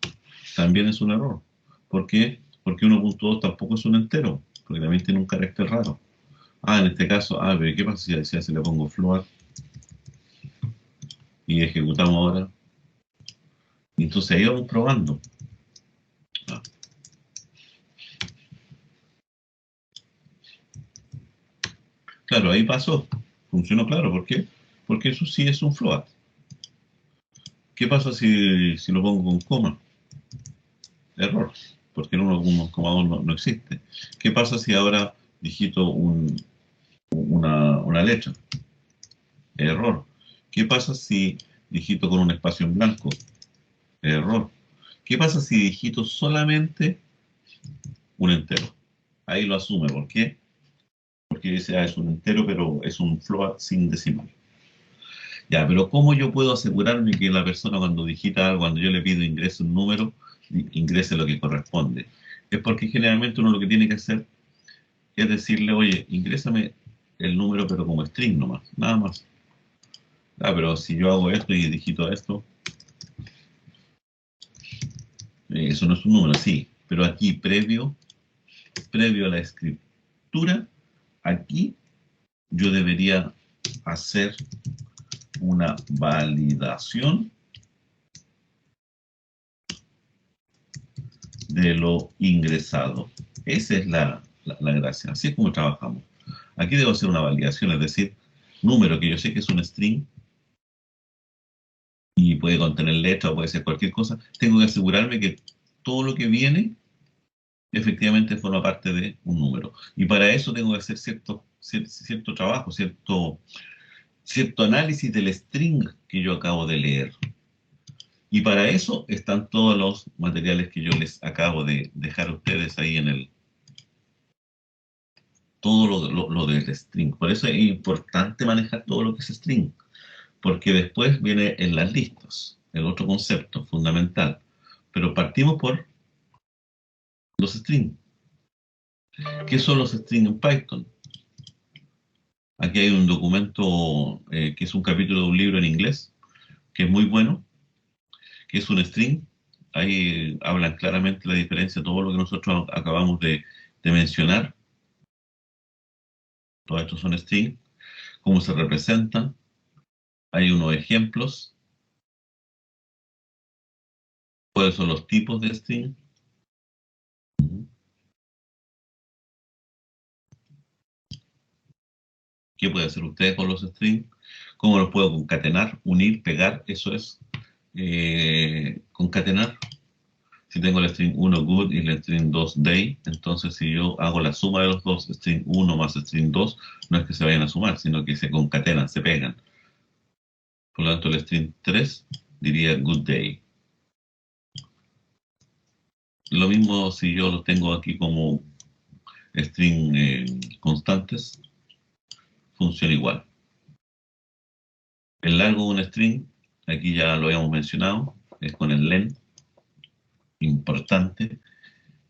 También es un error. ¿Por qué? Porque 1.2 tampoco es un entero, porque también tiene un carácter raro. En este caso, pero ¿qué pasa si le pongo float? Y ejecutamos ahora. Y entonces ahí vamos probando. Claro, ahí pasó. Funcionó claro. ¿Por qué? Porque eso sí es un float. ¿Qué pasa si lo pongo con coma? Error, porque el 1,2 no existe. ¿Qué pasa si ahora digito una letra? Error. ¿Qué pasa si digito con un espacio en blanco? Error. ¿Qué pasa si digito solamente un entero? Ahí lo asume. ¿Por qué? Porque dice, es un entero, pero es un float sin decimal. Ya, pero ¿cómo yo puedo asegurarme que la persona cuando digita algo, cuando yo le pido ingrese un número, ingrese lo que corresponde? Es porque generalmente uno lo que tiene que hacer es decirle, oye, ingrésame el número pero como string nomás, nada más. Pero si yo hago esto y digito esto, eso no es un número, sí. Pero aquí, previo a la escritura, aquí yo debería hacer una validación de lo ingresado. Esa es la gracia. Así es como trabajamos. Aquí debo hacer una validación, es decir, número que yo sé que es un string y puede contener letra o puede ser cualquier cosa. Tengo que asegurarme que todo lo que viene efectivamente forma parte de un número. Y para eso tengo que hacer cierto trabajo, cierto análisis del string que yo acabo de leer. Y para eso están todos los materiales que yo les acabo de dejar a ustedes ahí en el... Todo lo del string. Por eso es importante manejar todo lo que es string. Porque después viene en las listas, el otro concepto fundamental. Pero partimos por los strings. ¿Qué son los strings en Python? Aquí hay un documento que es un capítulo de un libro en inglés, que es muy bueno, que es un string. Ahí hablan claramente la diferencia, todo lo que nosotros acabamos de mencionar. Todos estos son strings. Cómo se representan. Hay unos ejemplos. ¿Cuáles son los tipos de string? ¿Qué puede hacer usted con los strings? ¿Cómo los puedo concatenar, unir, pegar? Eso es concatenar. Si tengo el string 1 good y el string 2 day, entonces si yo hago la suma de los dos, string 1 más string 2, no es que se vayan a sumar, sino que se concatenan, se pegan. Por lo tanto, el string 3 diría good day. Lo mismo si yo los tengo aquí como string constantes, funciona igual. El largo de un string, aquí ya lo habíamos mencionado, es con el len, importante.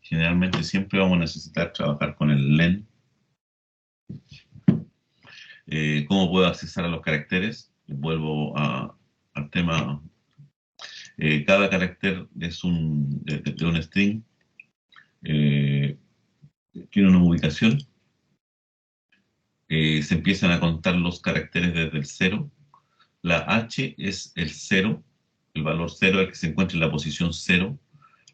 Generalmente siempre vamos a necesitar trabajar con el len. ¿Cómo puedo accesar a los caracteres? Vuelvo al tema Cada carácter es de un string, tiene una ubicación. Se empiezan a contar los caracteres desde el 0. La H es el 0, el valor 0 es el que se encuentra en la posición 0.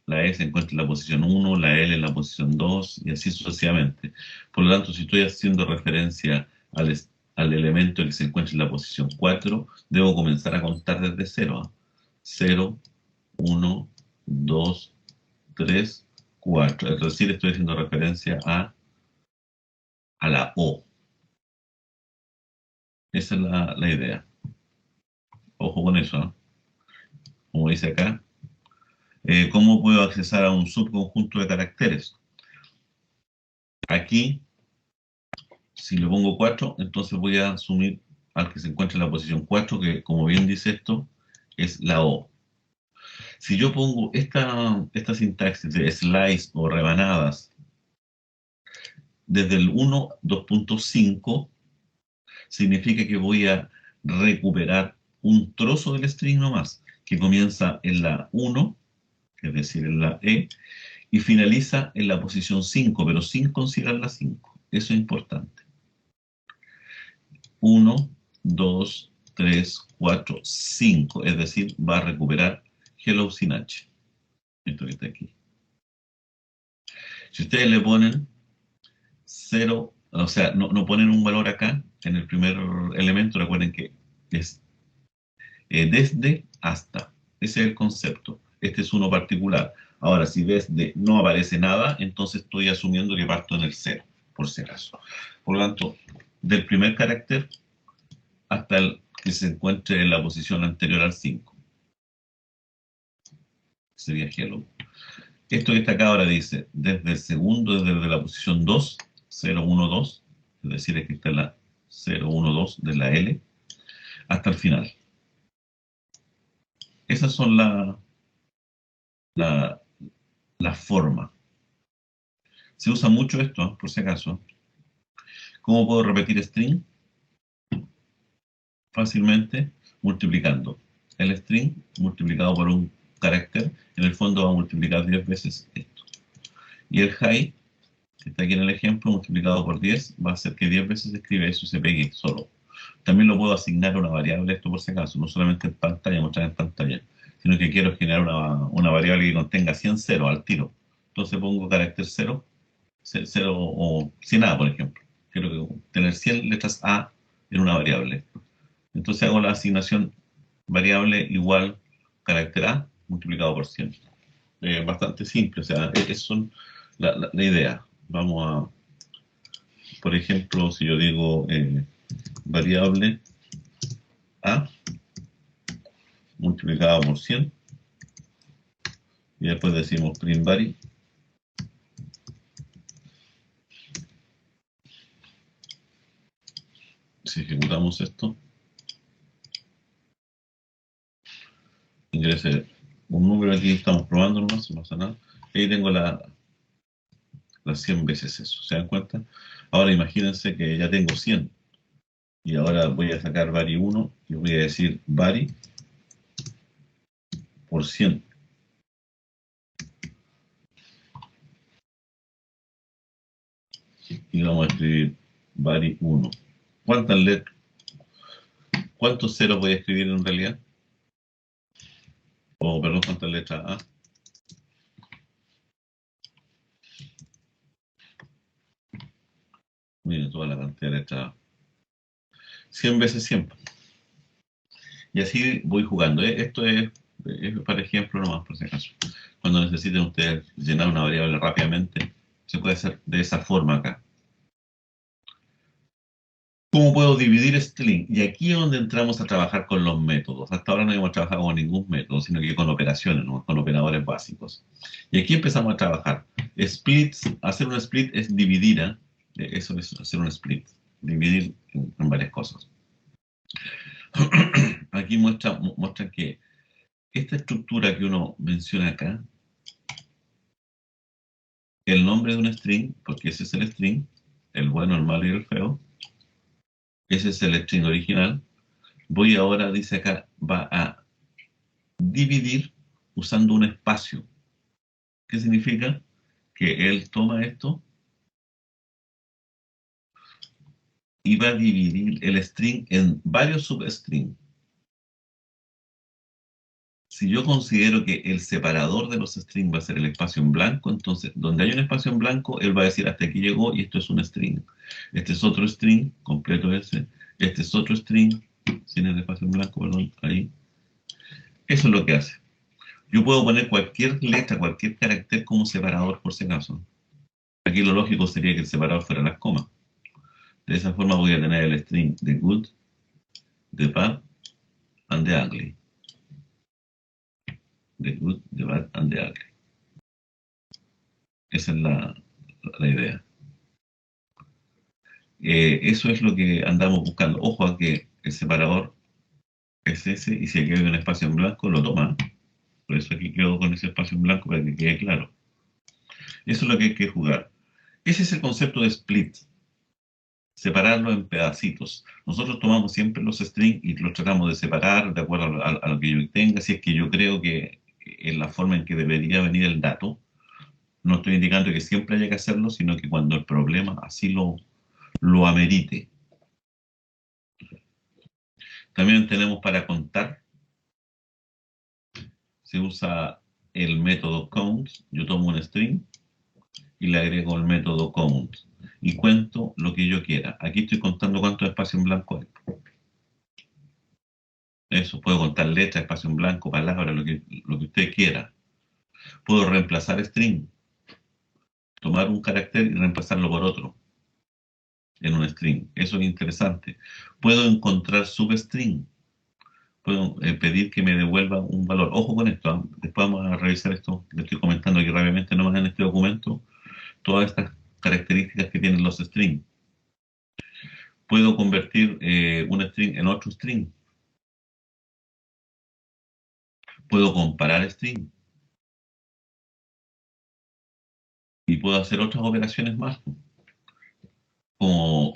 La E se encuentra en la posición 1, la L en la posición 2 y así sucesivamente. Por lo tanto, si estoy haciendo referencia al elemento que se encuentra en la posición 4, debo comenzar a contar desde 0. 0, 1, 2, 3, 4. Es decir, estoy haciendo referencia a la O. Esa es la idea. Ojo con eso, ¿no? Como dice acá. ¿Cómo puedo accesar a un subconjunto de caracteres? Aquí, si le pongo 4, entonces voy a asumir al que se encuentra en la posición 4, que como bien dice esto, es la O. Si yo pongo esta sintaxis de slice o rebanadas desde el 1, 2.5, significa que voy a recuperar un trozo del string nomás, que comienza en la 1, es decir, en la E, y finaliza en la posición 5, pero sin considerar la 5. Eso es importante. 1, 2, 3, 4, 5. Es decir, va a recuperar hello sin H. Esto que está aquí. Si ustedes le ponen 0, o sea, no ponen un valor acá, en el primer elemento, recuerden que es desde hasta. Ese es el concepto. Este es uno particular. Ahora, si desde no aparece nada, entonces estoy asumiendo que parto en el 0, por si acaso. Por lo tanto, del primer carácter hasta el que se encuentre en la posición anterior al 5. Sería hello. Esto que está acá ahora dice, desde el segundo, desde la posición 2, 0, 1, 2, es decir, aquí está la 0, 1, 2 de la L, hasta el final. Esas son la forma. Se usa mucho esto, por si acaso. ¿Cómo puedo repetir string? Fácilmente multiplicando. El string multiplicado por un carácter, en el fondo va a multiplicar 10 veces esto. Y el high, que está aquí en el ejemplo, multiplicado por 10, va a hacer que 10 veces escribe eso y se pegue solo. También lo puedo asignar a una variable, esto por si acaso, no solamente en pantalla, mostrar en pantalla, sino que quiero generar una variable que contenga 100 ceros al tiro. Entonces pongo carácter 0, 0 o 100A, por ejemplo. Quiero tener 100 letras A en una variable. Entonces hago la asignación variable igual carácter A multiplicado por 100. Bastante simple, o sea, es la idea. Vamos a, por ejemplo, si yo digo variable A multiplicado por 100, y después decimos print vari, si ejecutamos esto, ingrese un número aquí, estamos probando nomás, no pasa nada, y ahí tengo las 100 veces eso, ¿se dan cuenta? Ahora imagínense que ya tengo 100, y ahora voy a sacar vari 1 y voy a decir vari por 100. Y vamos a escribir vari 1. ¿Cuántos ceros voy a escribir en realidad? O, perdón, ¿cuántas letras A? Miren toda la cantidad de letras A. 100 veces 100. Y así voy jugando. Esto es para ejemplo nomás, por si acaso. Cuando necesiten ustedes llenar una variable rápidamente, se puede hacer de esa forma acá. ¿Cómo puedo dividir string? Y aquí es donde entramos a trabajar con los métodos. Hasta ahora no hemos trabajado con ningún método, sino que con operaciones, ¿no? Con operadores básicos. Y aquí empezamos a trabajar. Splits, hacer un split es dividir, ¿eh? Eso es hacer un split, dividir en varias cosas. Aquí muestra que esta estructura que uno menciona acá, el nombre de un string, porque ese es el string, el bueno, el malo y el feo, ese es el string original. Voy ahora, dice acá, va a dividir usando un espacio. ¿Qué significa? Que él toma esto y va a dividir el string en varios substrings. Si yo considero que el separador de los strings va a ser el espacio en blanco, entonces donde hay un espacio en blanco, él va a decir hasta aquí llegó y esto es un string. Este es otro string, completo ese. Este es otro string, sin el espacio en blanco, perdón, ahí. Eso es lo que hace. Yo puedo poner cualquier letra, cualquier carácter como separador por si acaso. Aquí lo lógico sería que el separador fuera las comas. De esa forma voy a tener el string de good, de bad and the ugly. The good, the bad and the ugly. Esa es la idea. Eso es lo que andamos buscando. Ojo a que el separador es ese y si aquí hay un espacio en blanco lo toma. Por eso aquí quedo con ese espacio en blanco para que quede claro. Eso es lo que hay que jugar. Ese es el concepto de split. Separarlo en pedacitos. Nosotros tomamos siempre los strings y los tratamos de separar de acuerdo a lo que yo tenga. Si es que yo creo que es la forma en que debería venir el dato. No estoy indicando que siempre haya que hacerlo, sino que cuando el problema así lo amerite. También tenemos para contar. Se usa el método count. Yo tomo un string y le agrego el método count y cuento lo que yo quiera. Aquí estoy contando cuántos espacios en blanco hay. Eso, puedo contar letras, espacio en blanco, palabras, lo que usted quiera. Puedo reemplazar string, tomar un carácter y reemplazarlo por otro en un string. Eso es interesante. Puedo encontrar substring. Puedo pedir que me devuelva un valor. Ojo con esto, ¿eh? Después vamos a revisar esto. Le estoy comentando aquí rápidamente nomás en este documento todas estas características que tienen los strings. Puedo convertir un string en otro string. Puedo comparar string. Y puedo hacer otras operaciones más, como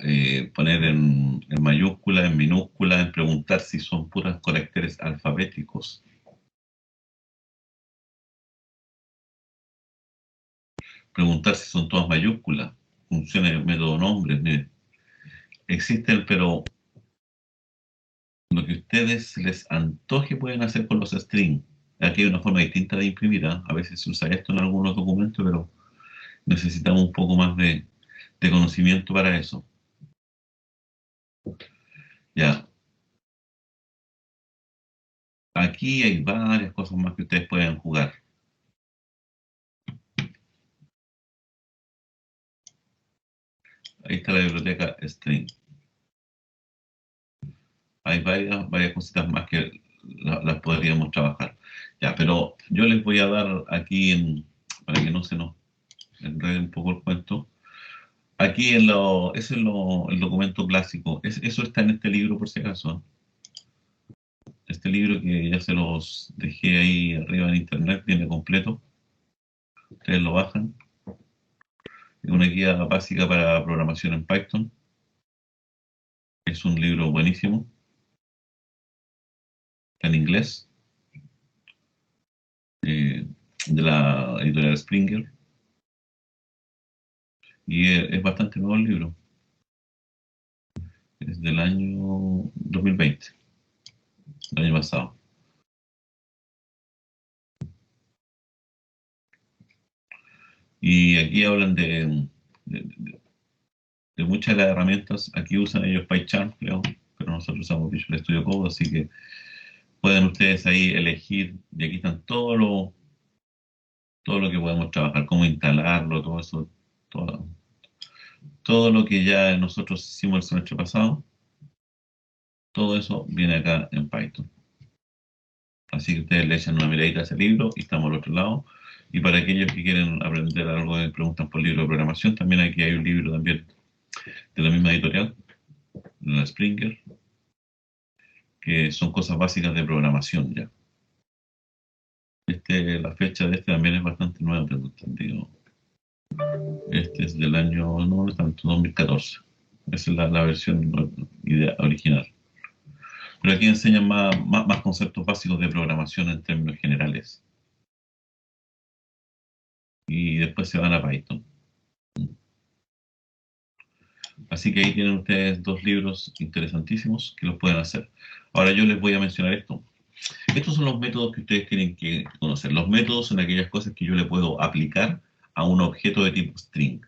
poner en mayúscula, en minúscula, en preguntar si son puros caracteres alfabéticos. Preguntar si son todas mayúsculas. Funciones, método nombres. Mire. Existen, pero lo que ustedes les antoje pueden hacer con los strings. Aquí hay una forma distinta de imprimir. ¿Eh? A veces se usa esto en algunos documentos, pero necesitamos un poco más de conocimiento para eso. Ya. Aquí hay varias cosas más que ustedes pueden jugar. Ahí está la biblioteca string. Hay varias cositas más que las podríamos trabajar. Ya, pero yo les voy a dar aquí, para que no se nos enrede un poco el cuento, aquí ese es el documento clásico. Eso está en este libro por si acaso. Este libro que ya se los dejé ahí arriba en internet, viene completo. Ustedes lo bajan. Es una guía básica para programación en Python. Es un libro buenísimo. Está en inglés. De la editorial Springer. Y es bastante nuevo el libro. Es del año 2020, el año pasado. Y aquí hablan de muchas de las herramientas. Aquí usan ellos PyCharm, creo, pero nosotros usamos Visual Studio Code, así que pueden ustedes ahí elegir, y aquí están todo lo que podemos trabajar, cómo instalarlo, todo eso, todo lo que ya nosotros hicimos el semestre pasado, todo eso viene acá en Python. Así que ustedes le echan una miradita a ese libro y estamos al otro lado. Y para aquellos que quieren aprender algo y preguntan por libro de programación, también aquí hay un libro también de la misma editorial, de la Springer, que son cosas básicas de programación ya. La fecha de este también es bastante nueva, tengo entendido. Este es del año, no es tanto, 2014. Esa es la versión original. Pero aquí enseñan más conceptos básicos de programación en términos generales. Y después se van a Python. Así que ahí tienen ustedes dos libros interesantísimos que los pueden hacer. Ahora yo les voy a mencionar esto. Estos son los métodos que ustedes tienen que conocer. Los métodos son aquellas cosas que yo le puedo aplicar a un objeto de tipo string.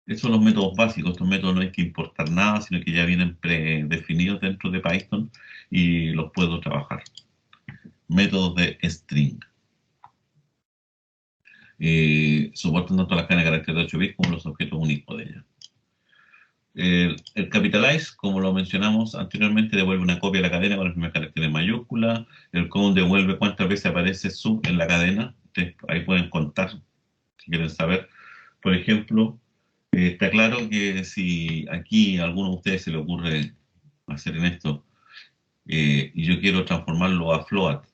Esos son los métodos básicos. Estos métodos no hay que importar nada, sino que ya vienen predefinidos dentro de Python y los puedo trabajar. Métodos de string. Soportan tanto las cadenas de carácter de 8 bits como los objetos únicos de ellas. El capitalize, como lo mencionamos anteriormente, devuelve una copia de la cadena con el primer carácter en mayúscula. El count devuelve cuántas veces aparece sub en la cadena. Ustedes ahí pueden contar si quieren saber. Por ejemplo, está claro que si aquí a alguno de ustedes se le ocurre hacer en esto y yo quiero transformarlo a float,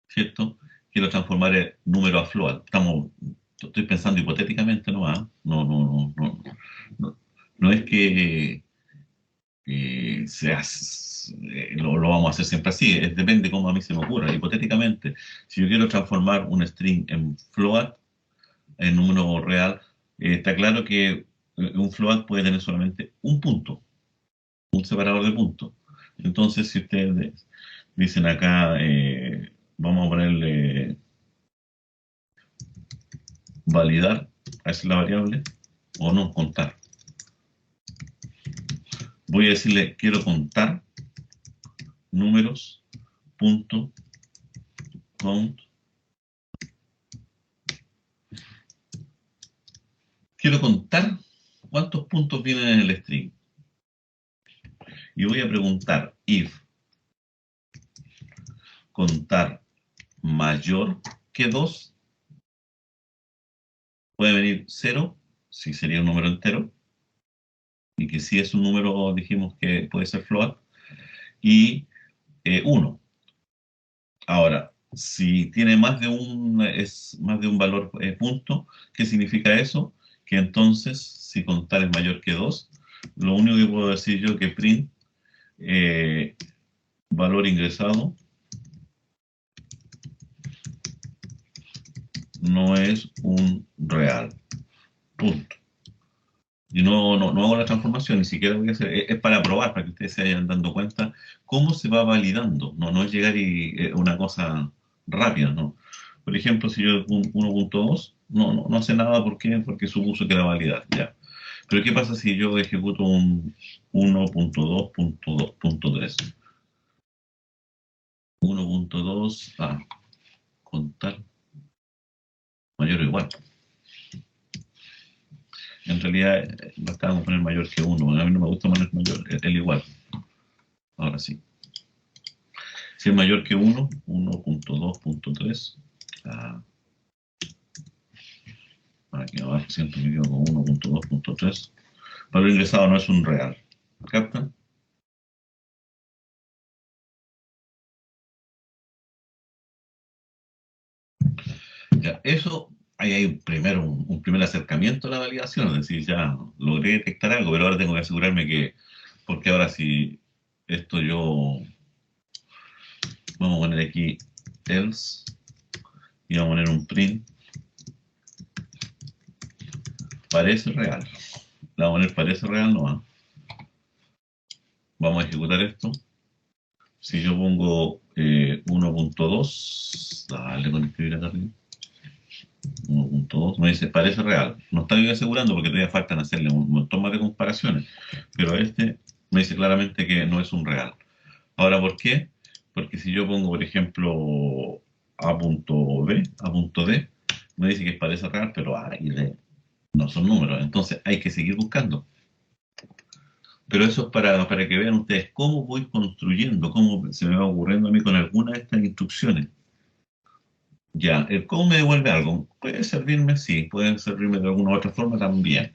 ¿cierto? Quiero transformar el número a float. Estoy pensando hipotéticamente nomás. No, no es que lo vamos a hacer siempre así, depende cómo a mí se me ocurra. Hipotéticamente, si yo quiero transformar un string en float, en número real, está claro que un float puede tener solamente un punto, un separador de puntos. Entonces, si ustedes dicen acá, vamos a ponerle validar, a esa es la variable, o no, contar. Voy a decirle, quiero contar números, punto, count. Quiero contar cuántos puntos vienen en el string. Y voy a preguntar if contar mayor que 2, puede venir 0, si sería un número entero, y que si es un número, dijimos que puede ser float, y 1. Ahora, si tiene es más de un valor punto, ¿qué significa eso? Que entonces, si contar es mayor que 2, lo único que puedo decir yo es que print valor ingresado no es un real. Punto. Y no hago la transformación, ni siquiera voy a hacer, es para probar, para que ustedes se vayan dando cuenta cómo se va validando. No es llegar y una cosa rápida, ¿no? Por ejemplo, si yo 1.2, no hace nada, ¿por qué? Porque supuso que era validar, ya. Pero ¿qué pasa si yo ejecuto un 1.2.2.3? 1.2 a contar mayor o igual. En realidad, bastaba poner mayor que 1. A mí no me gusta poner mayor, el igual. Ahora sí. Si es mayor que 1, 1.2.3. Aquí abajo siempre me quedo con 1.2.3. Valor ingresado no es un real. ¿Captan? Ya, eso, ahí hay primero un primer acercamiento a la validación, es decir, ya logré detectar algo, pero ahora tengo que asegurarme que, porque ahora si esto yo, vamos a poner aquí else, y vamos a poner un print, parece real. La vamos a poner parece real, no va. Vamos a ejecutar esto. Si yo pongo 1.2, dale con escribir acá arriba. 1.2, me dice, parece real. No estoy asegurando porque todavía faltan hacerle un montón más de comparaciones, pero este me dice claramente que no es un real. Ahora, ¿por qué? Porque si yo pongo, por ejemplo, A.D, me dice que parece real, pero A y D no son números. Entonces hay que seguir buscando. Pero eso es para que vean ustedes cómo voy construyendo, cómo se me va ocurriendo a mí con alguna de estas instrucciones. Ya, el cómo me devuelve algo. Puede servirme, sí, puede servirme de alguna u otra forma también.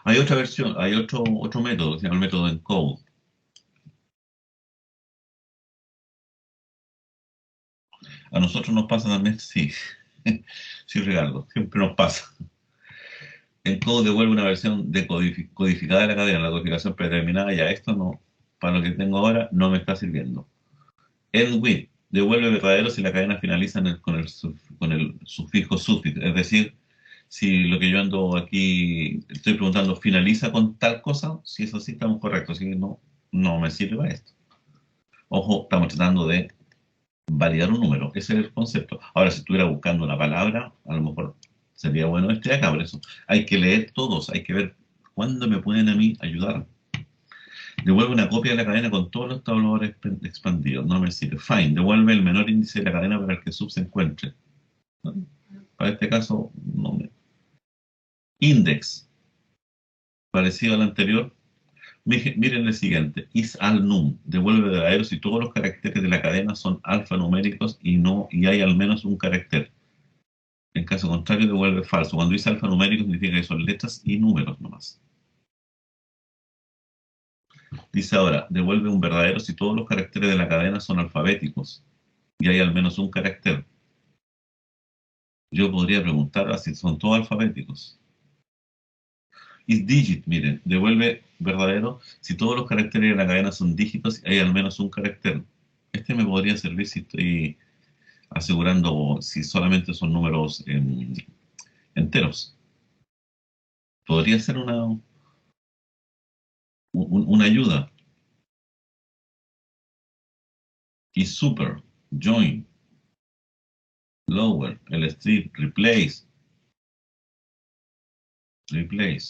Hay otra versión, hay otro método, que se llama el método encode. A nosotros nos pasa también, sí, sí, Ricardo, siempre nos pasa. Encode devuelve una versión codificada de la cadena, la codificación predeterminada, ya esto no, para lo que tengo ahora, no me está sirviendo. End with devuelve verdadero si la cadena finaliza con el sufijo suffix, es decir, si lo que yo ando aquí, estoy preguntando, finaliza con tal cosa, si es así, estamos correctos, si no, no me sirve para esto. Ojo, estamos tratando de validar un número, ese es el concepto. Ahora, si estuviera buscando una palabra, a lo mejor sería bueno este de acá, por eso hay que leer todos, hay que ver cuándo me pueden a mí ayudar. Devuelve una copia de la cadena con todos los tabuladores expandidos, no me sirve. Fine, devuelve el menor índice de la cadena para el que sub se encuentre. ¿No? Para este caso, no me... Index, parecido al anterior. Miren el siguiente, is al num, devuelve verdadero si todos los caracteres de la cadena son alfanuméricos y hay al menos un carácter. En caso contrario, devuelve falso. Cuando dice alfanumérico significa que son letras y números nomás. Dice ahora, devuelve un verdadero si todos los caracteres de la cadena son alfabéticos y hay al menos un carácter. Yo podría preguntar si son todos alfabéticos. Is digit, miren, devuelve verdadero si todos los caracteres de la cadena son dígitos y hay al menos un carácter. Este me podría servir si estoy asegurando si solamente son números enteros. Podría ser una ayuda. Y super, join, lower, el strip, replace, refine,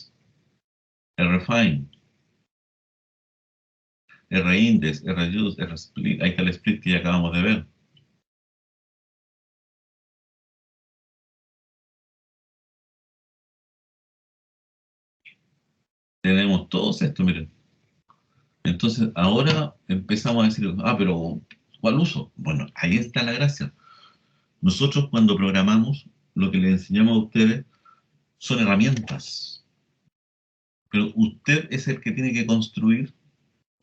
rindex, reduce, split. Ahí está el split que ya acabamos de ver. Tenemos todos esto, miren. Entonces, ahora empezamos a decir, pero ¿cuál uso? Bueno, ahí está la gracia. Nosotros cuando programamos, lo que les enseñamos a ustedes son herramientas, pero usted es el que tiene que construir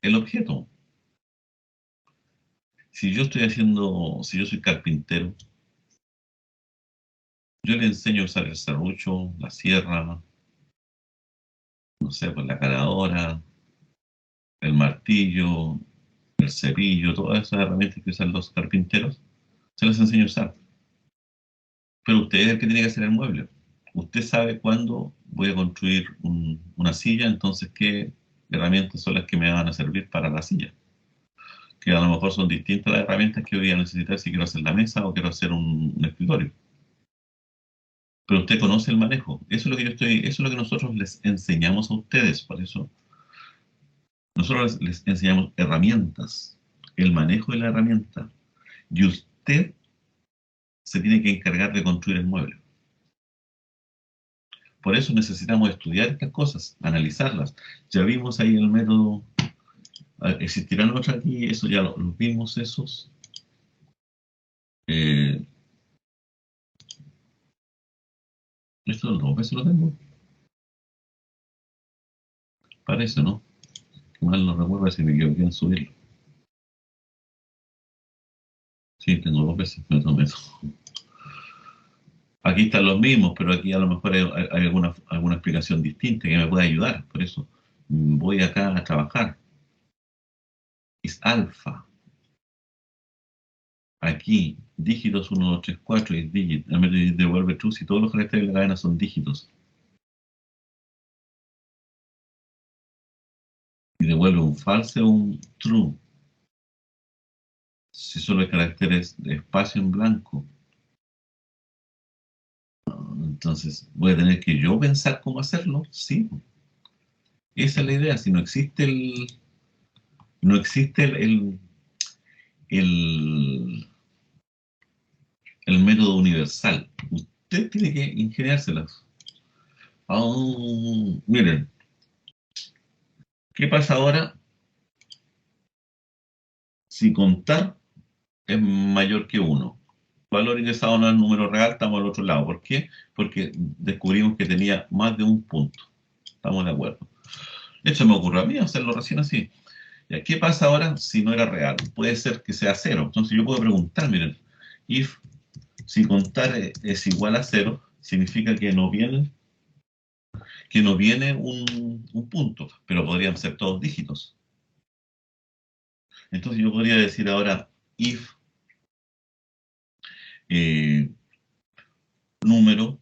el objeto. Si yo si yo soy carpintero, yo le enseño a usar el serrucho, la sierra, no sé, pues la caladora, el martillo, el cepillo, todas esas herramientas que usan los carpinteros, se las enseño a usar. Pero usted es el que tiene que hacer el mueble. Usted sabe cuándo voy a construir una silla, entonces qué herramientas son las que me van a servir para la silla. Que a lo mejor son distintas las herramientas que voy a necesitar si quiero hacer la mesa o quiero hacer un escritorio. Pero usted conoce el manejo. Eso es lo que eso es lo que nosotros les enseñamos a ustedes. Por eso nosotros les enseñamos herramientas, el manejo de la herramienta. Y usted se tiene que encargar de construir el mueble. Por eso necesitamos estudiar estas cosas, analizarlas. Ya vimos ahí el método. ¿Existirán otros aquí? Eso ya lo vimos esos. Esto dos veces lo tengo. Parece, ¿no? Mal no recuerdo si me equivoqué en subirlo. Sí, tengo dos veces. Me tomé eso. Aquí están los mismos, pero aquí a lo mejor hay alguna explicación distinta que me pueda ayudar. Por eso voy acá a trabajar. Es alfa. Aquí, dígitos 1, 2, 3, 4 y digit. En vez de devuelve true si todos los caracteres de la cadena son dígitos. Y devuelve un false o un true. Si solo hay caracteres de espacio en blanco. Entonces, voy a tener que yo pensar cómo hacerlo. Sí. Esa es la idea. Si no existe no existe el, el método universal. Usted tiene que ingeniárselas. Miren, ¿qué pasa ahora si contar es mayor que 1? Valor ingresado no es número real, estamos al otro lado. ¿Por qué? Porque descubrimos que tenía más de un punto. Estamos de acuerdo. De hecho, me ocurrió a mí hacerlo recién así. ¿Ya? ¿Qué pasa ahora si no era real? Puede ser que sea 0. Entonces yo puedo preguntar, miren, if si contar es igual a 0, significa que no viene que no viene un punto, pero podrían ser todos dígitos. Entonces yo podría decir ahora if número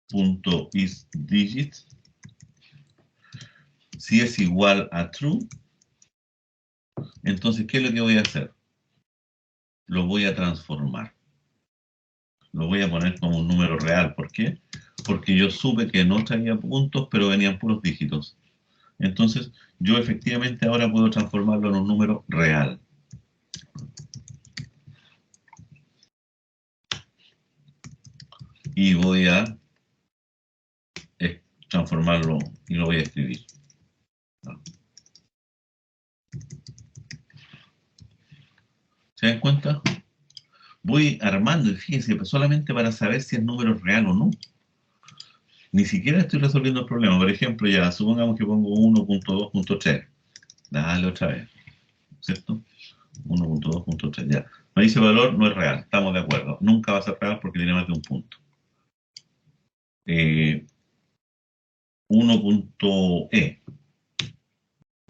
punto isDigit, si es igual a true, entonces ¿qué es lo que voy a hacer? Lo voy a transformar. Lo voy a poner como un número real. ¿Por qué? Porque yo supe que no traía puntos, pero venían puros dígitos. Entonces, yo efectivamente ahora puedo transformarlo en un número real. Y voy a transformarlo y lo voy a escribir. ¿Se dan cuenta? Voy armando, y fíjense, solamente para saber si el número es real o no. Ni siquiera estoy resolviendo el problema. Por ejemplo, ya, supongamos que pongo 1.2.3. Dale otra vez, ¿cierto? 1.2.3, ya. Me dice valor, no es real, estamos de acuerdo. Nunca va a ser real porque tiene más de un punto. 1.e.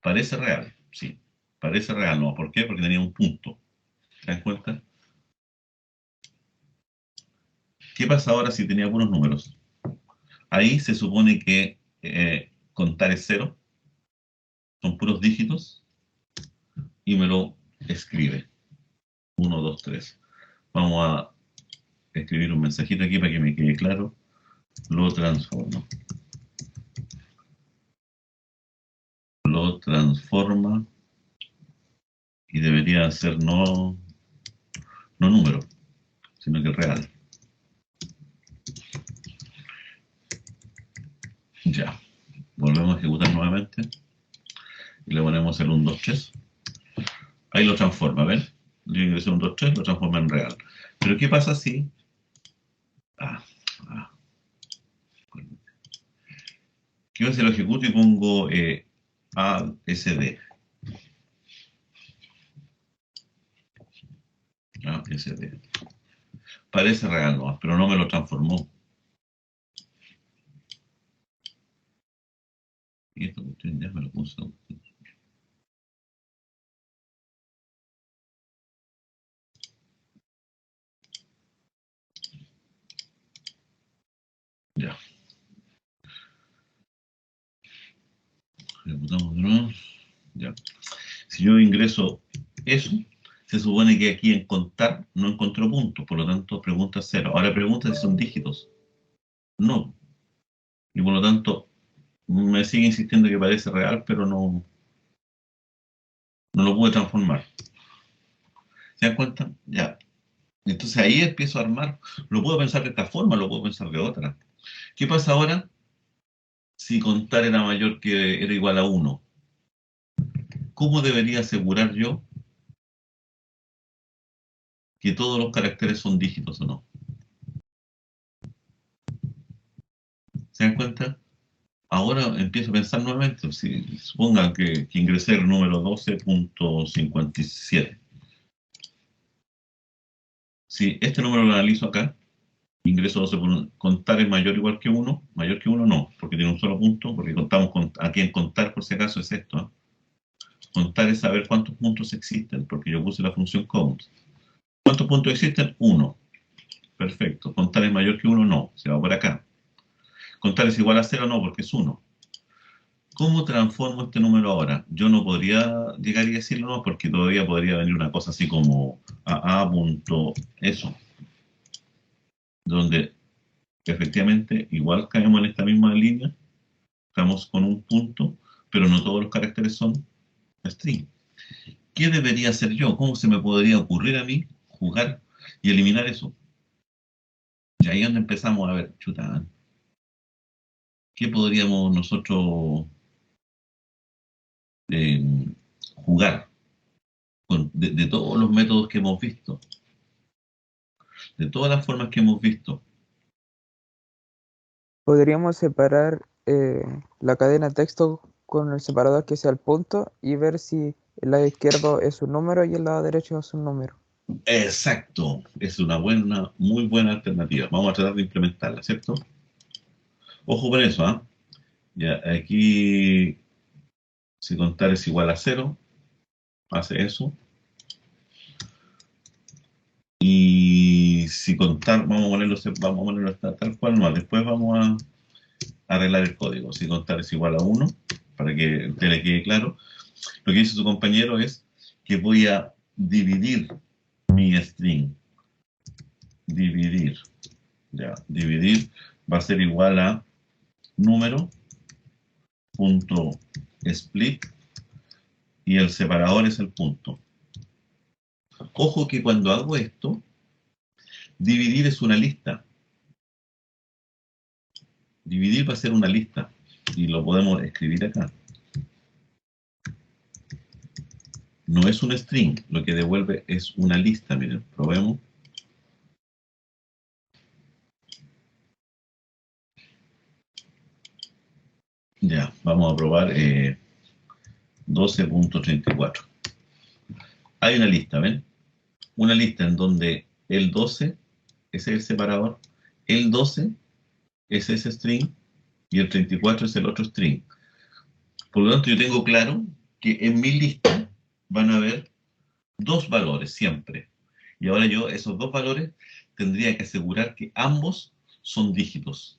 ¿Parece real? Sí. Parece real, ¿no? ¿Por qué? Porque tenía un punto. ¿Se dan cuenta? ¿Qué pasa ahora si tenía buenos números? Ahí se supone que contar es cero, son puros dígitos, y me lo escribe. 1, 2, 3. Vamos a escribir un mensajito aquí para que me quede claro. Lo transformo. Lo transforma y debería ser no número, sino que real. Ya. Volvemos a ejecutar nuevamente y le ponemos el 1, 2, 3. Ahí lo transforma, ¿ven? Yo ingresé 1, 2, 3, lo transforma en real. Pero ¿qué pasa si... ¿Qué pasa si lo ejecuto y pongo ASD? ASD. Parece real nomás, pero no me lo transformó. Y esta cuestión ya me lo puso. Ya. Ejecutamos de nuevo. Ya. Si yo ingreso eso, se supone que aquí en contar no encontró puntos, por lo tanto pregunta 0. Ahora pregunta si son dígitos. No. Y por lo tanto me sigue insistiendo que parece real, pero no lo pude transformar. ¿Se dan cuenta? Ya. Entonces ahí empiezo a armar. Lo puedo pensar de esta forma, lo puedo pensar de otra. ¿Qué pasa ahora si contar era mayor que era igual a 1? ¿Cómo debería asegurar yo que todos los caracteres son dígitos o no? ¿Se dan cuenta? Ahora empiezo a pensar nuevamente. Si supongan que ingresé el número 12.57. Si este número lo analizo acá, ingreso 12 por contar es mayor o igual que 1, mayor que 1 no, porque tiene un solo punto, porque contamos aquí en contar por si acaso es esto. ¿Eh? Contar es saber cuántos puntos existen, porque yo puse la función count. ¿Cuántos puntos existen? 1. Perfecto. Contar es mayor que 1, no, se va por acá. Contar es igual a 0, no, porque es 1. ¿Cómo transformo este número ahora? Yo no podría llegar y decirlo, no, porque todavía podría venir una cosa así como a punto eso, donde efectivamente igual caemos en esta misma línea, estamos con un punto, pero no todos los caracteres son string. ¿Qué debería hacer yo? ¿Cómo se me podría ocurrir a mí jugar y eliminar eso? Y ahí es donde empezamos a ver, chuta, ¿qué podríamos nosotros jugar de todos los métodos que hemos visto? De todas las formas que hemos visto. Podríamos separar la cadena texto con el separador que sea el punto y ver si el lado izquierdo es un número y el lado derecho es un número. Exacto, es una buena, muy buena alternativa. Vamos a tratar de implementarla, ¿cierto? Ojo con eso, ¿ah? Ya, aquí, si contar es igual a 0, hace eso. Y si contar, vamos a ponerlo tal cual, no, después vamos a arreglar el código. Si contar es igual a 1, para que te le quede claro. Lo que dice su compañero es que voy a dividir mi string. Dividir. Ya, dividir va a ser igual a número punto split y el separador es el punto. Ojo que cuando hago esto, dividir es una lista. Dividir va a ser una lista y lo podemos escribir acá. No es un string, lo que devuelve es una lista. Miren, probemos. Ya, vamos a probar 12.34. Hay una lista, ¿ven? Una lista en donde el 12 es el separador, el 12 es ese string y el 34 es el otro string. Por lo tanto, yo tengo claro que en mi lista van a haber dos valores siempre. Y ahora yo esos dos valores tendría que asegurar que ambos son dígitos.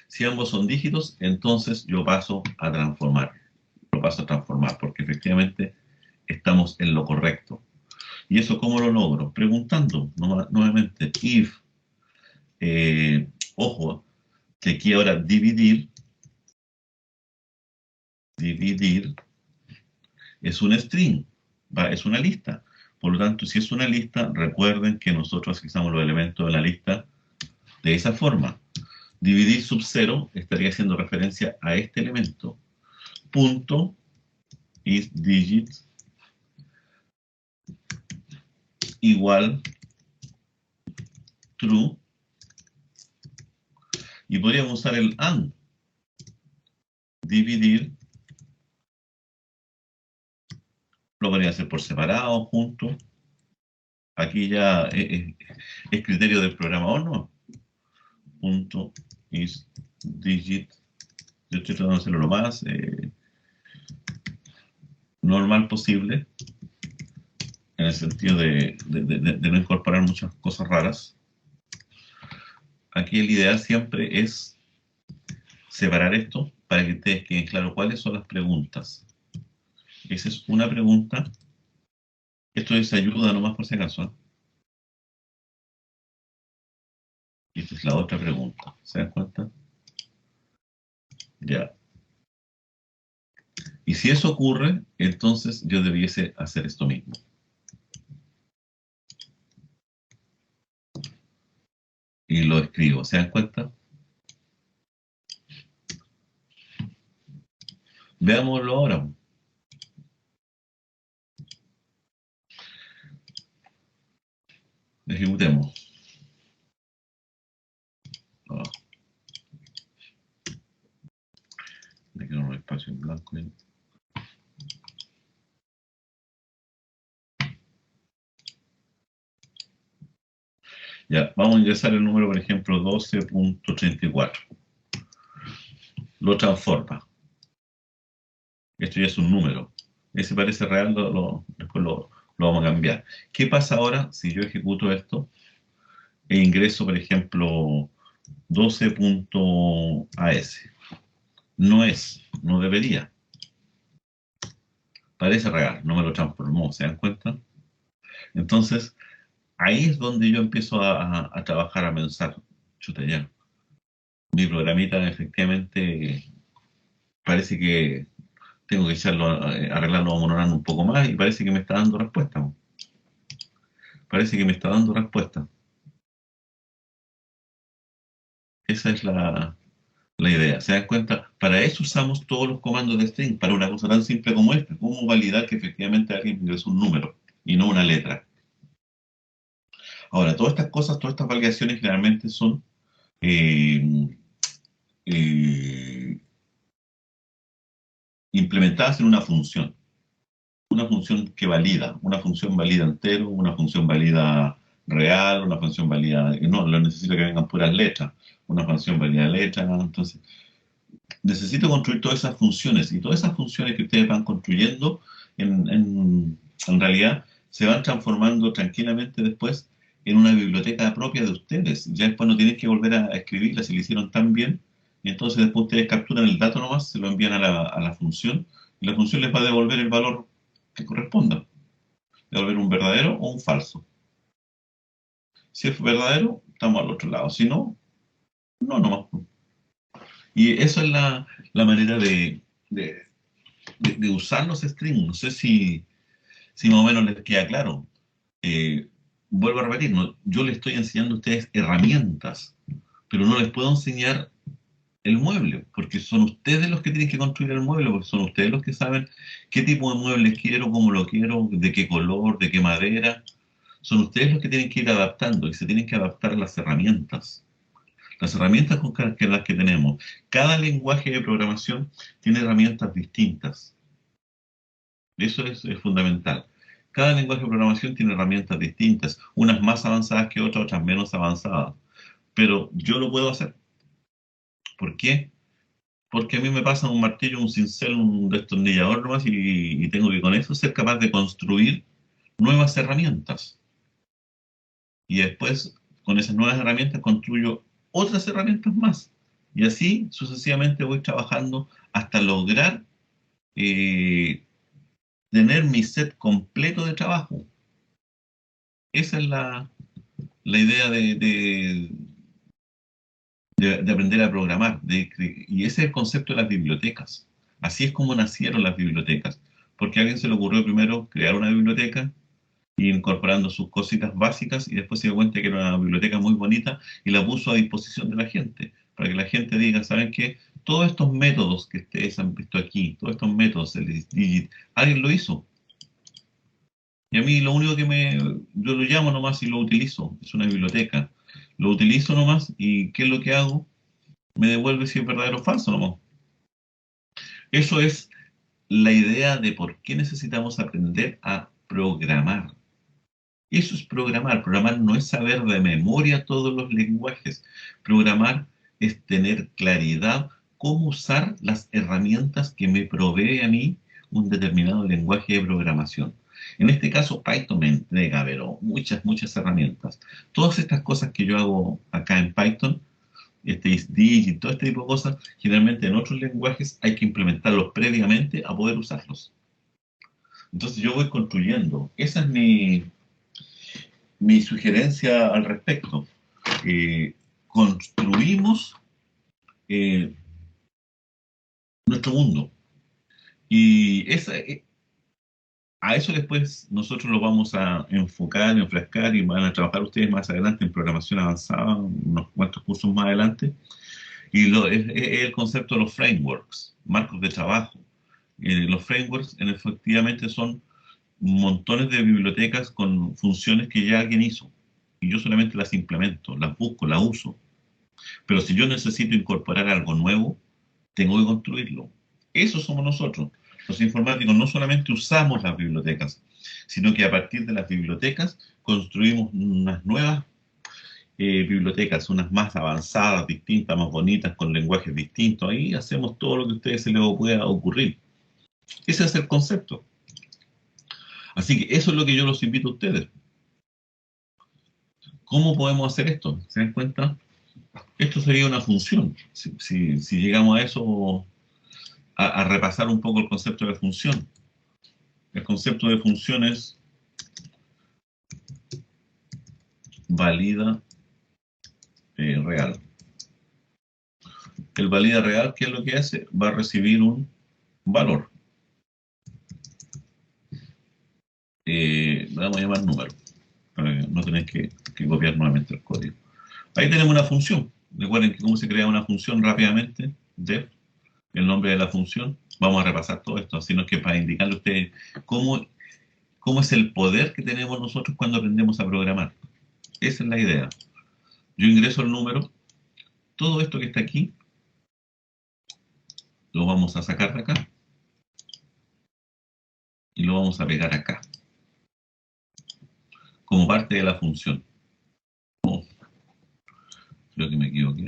Si ambos son dígitos, entonces yo paso a transformar. Lo paso a transformar porque efectivamente estamos en lo correcto. ¿Y eso cómo lo logro? Preguntando nuevamente, if, ojo, que aquí ahora dividir es un string, es una lista. Por lo tanto, si es una lista, recuerden que nosotros fijamos los elementos de la lista de esa forma. Dividir sub 0 estaría haciendo referencia a este elemento. Punto is digit igual true. Y podríamos usar el AND. Dividir lo podría hacer por separado, junto. Aquí ya es criterio del programador, ¿no? Punto is digit. Yo estoy tratando de hacerlo lo más normal posible, en el sentido de no incorporar muchas cosas raras. Aquí el ideal siempre es separar esto para que ustedes queden claro cuáles son las preguntas. Esa es una pregunta. Esto es ayuda nomás por si acaso, ¿eh? Y esta es la otra pregunta. ¿Se dan cuenta? Ya. Y si eso ocurre, entonces yo debiese hacer esto mismo. Y lo escribo. ¿Se dan cuenta? Veámoslo ahora. Ejecutemos. Oh. Le queda un espacio en blanco ahí. Ya, vamos a ingresar el número, por ejemplo, 12.34. Lo transforma. Esto ya es un número. Ese parece real, después lo vamos a cambiar. ¿Qué pasa ahora si yo ejecuto esto e ingreso, por ejemplo, 12.as? No debería. Parece real, no me lo transformó, ¿se dan cuenta? Entonces, ahí es donde yo empiezo a trabajar, a pensar, chuta ya, mi programita efectivamente parece que tengo que arreglarlo, monorando un poco más y parece que me está dando respuesta. Parece que me está dando respuesta. Esa es la idea. ¿Se dan cuenta? Para eso usamos todos los comandos de string, para una cosa tan simple como esta. ¿Cómo validar que efectivamente alguien ingresó un número y no una letra? Ahora, todas estas cosas, todas estas validaciones generalmente son implementadas en una función. Una función que valida. Una función valida entero, una función valida real, una función valida... No necesito que vengan puras letras. Una función valida letra, entonces... necesito construir todas esas funciones, y todas esas funciones que ustedes van construyendo, en realidad, se van transformando tranquilamente después en una biblioteca propia de ustedes. Ya después no tienen que volver a escribirla si lo hicieron tan bien, y entonces después ustedes capturan el dato nomás, se lo envían a la función, y la función les va a devolver el valor que corresponda, devolver un verdadero o un falso. Si es verdadero, estamos al otro lado, si no, no nomás. Y esa es la manera de, de usar los strings. No sé si más o menos les queda claro. Eh, Vuelvo a repetir, yo les estoy enseñando a ustedes herramientas, pero no les puedo enseñar el mueble, porque son ustedes los que tienen que construir el mueble, porque son ustedes los que saben qué tipo de muebles quiero, cómo lo quiero, de qué color, de qué madera. Son ustedes los que tienen que ir adaptando y se tienen que adaptar a las herramientas. Las herramientas con las que tenemos. Cada lenguaje de programación tiene herramientas distintas. Eso es fundamental. Cada lenguaje de programación tiene herramientas distintas, unas más avanzadas que otras, otras menos avanzadas. Pero yo lo puedo hacer. ¿Por qué? Porque a mí me pasa un martillo, un cincel, un destornillador nomás y tengo que con eso ser capaz de construir nuevas herramientas. Y después, con esas nuevas herramientas, construyo otras herramientas más. Y así sucesivamente voy trabajando hasta lograr eh, tener mi set completo de trabajo. Esa es la idea de aprender a programar. Y ese es el concepto de las bibliotecas. Así es como nacieron las bibliotecas. Porque a alguien se le ocurrió primero crear una biblioteca y incorporando sus cositas básicas y después se dio cuenta que era una biblioteca muy bonita y la puso a disposición de la gente, para que la gente diga, ¿saben qué? Todos estos métodos que ustedes han visto aquí, todos estos métodos, el Digit, alguien lo hizo. Y a mí lo único yo lo llamo nomás y lo utilizo, es una biblioteca. Lo utilizo nomás y ¿qué es lo que hago? Me devuelve si es verdadero o falso nomás. Eso es la idea de por qué necesitamos aprender a programar. Eso es programar. Programar no es saber de memoria todos los lenguajes. Programar es tener claridad cómo usar las herramientas que me provee a mí un determinado lenguaje de programación. En este caso, Python me entrega, pero muchas herramientas. Todas estas cosas que yo hago acá en Python, este isDig y todo este tipo de cosas, generalmente en otros lenguajes hay que implementarlos previamente a poder usarlos. Entonces yo voy construyendo. Esa es mi sugerencia al respecto. Construimos nuestro mundo. Y a eso después nosotros lo vamos a enfocar, enfrascar y van a trabajar ustedes más adelante en programación avanzada, unos cuantos cursos más adelante. Y es el concepto de los frameworks, marcos de trabajo. Los frameworks efectivamente son montones de bibliotecas con funciones que ya alguien hizo. Y yo solamente las implemento, las busco, las uso. Pero si yo necesito incorporar algo nuevo, tengo que construirlo. Eso somos nosotros. Los informáticos no solamente usamos las bibliotecas, sino que a partir de las bibliotecas construimos unas nuevas bibliotecas, unas más avanzadas, distintas, más bonitas, con lenguajes distintos. Ahí hacemos todo lo que a ustedes se les pueda ocurrir. Ese es el concepto. Así que eso es lo que yo los invito a ustedes. ¿Cómo podemos hacer esto? ¿Se dan cuenta? Esto sería una función. Si llegamos a eso, a repasar un poco el concepto de función. El concepto de función es valida real. El valida real, ¿qué es lo que hace? Va a recibir un valor. Le vamos a llamar número, para no tener que copiar nuevamente el código. Ahí tenemos una función. Recuerden que cómo se crea una función rápidamente. Def, el nombre de la función. Vamos a repasar todo esto, sino que para indicarle a ustedes cómo es el poder que tenemos nosotros cuando aprendemos a programar. Esa es la idea. Yo ingreso el número. Todo esto que está aquí lo vamos a sacar de acá y lo vamos a pegar acá como parte de la función. Oh, creo que me equivoqué.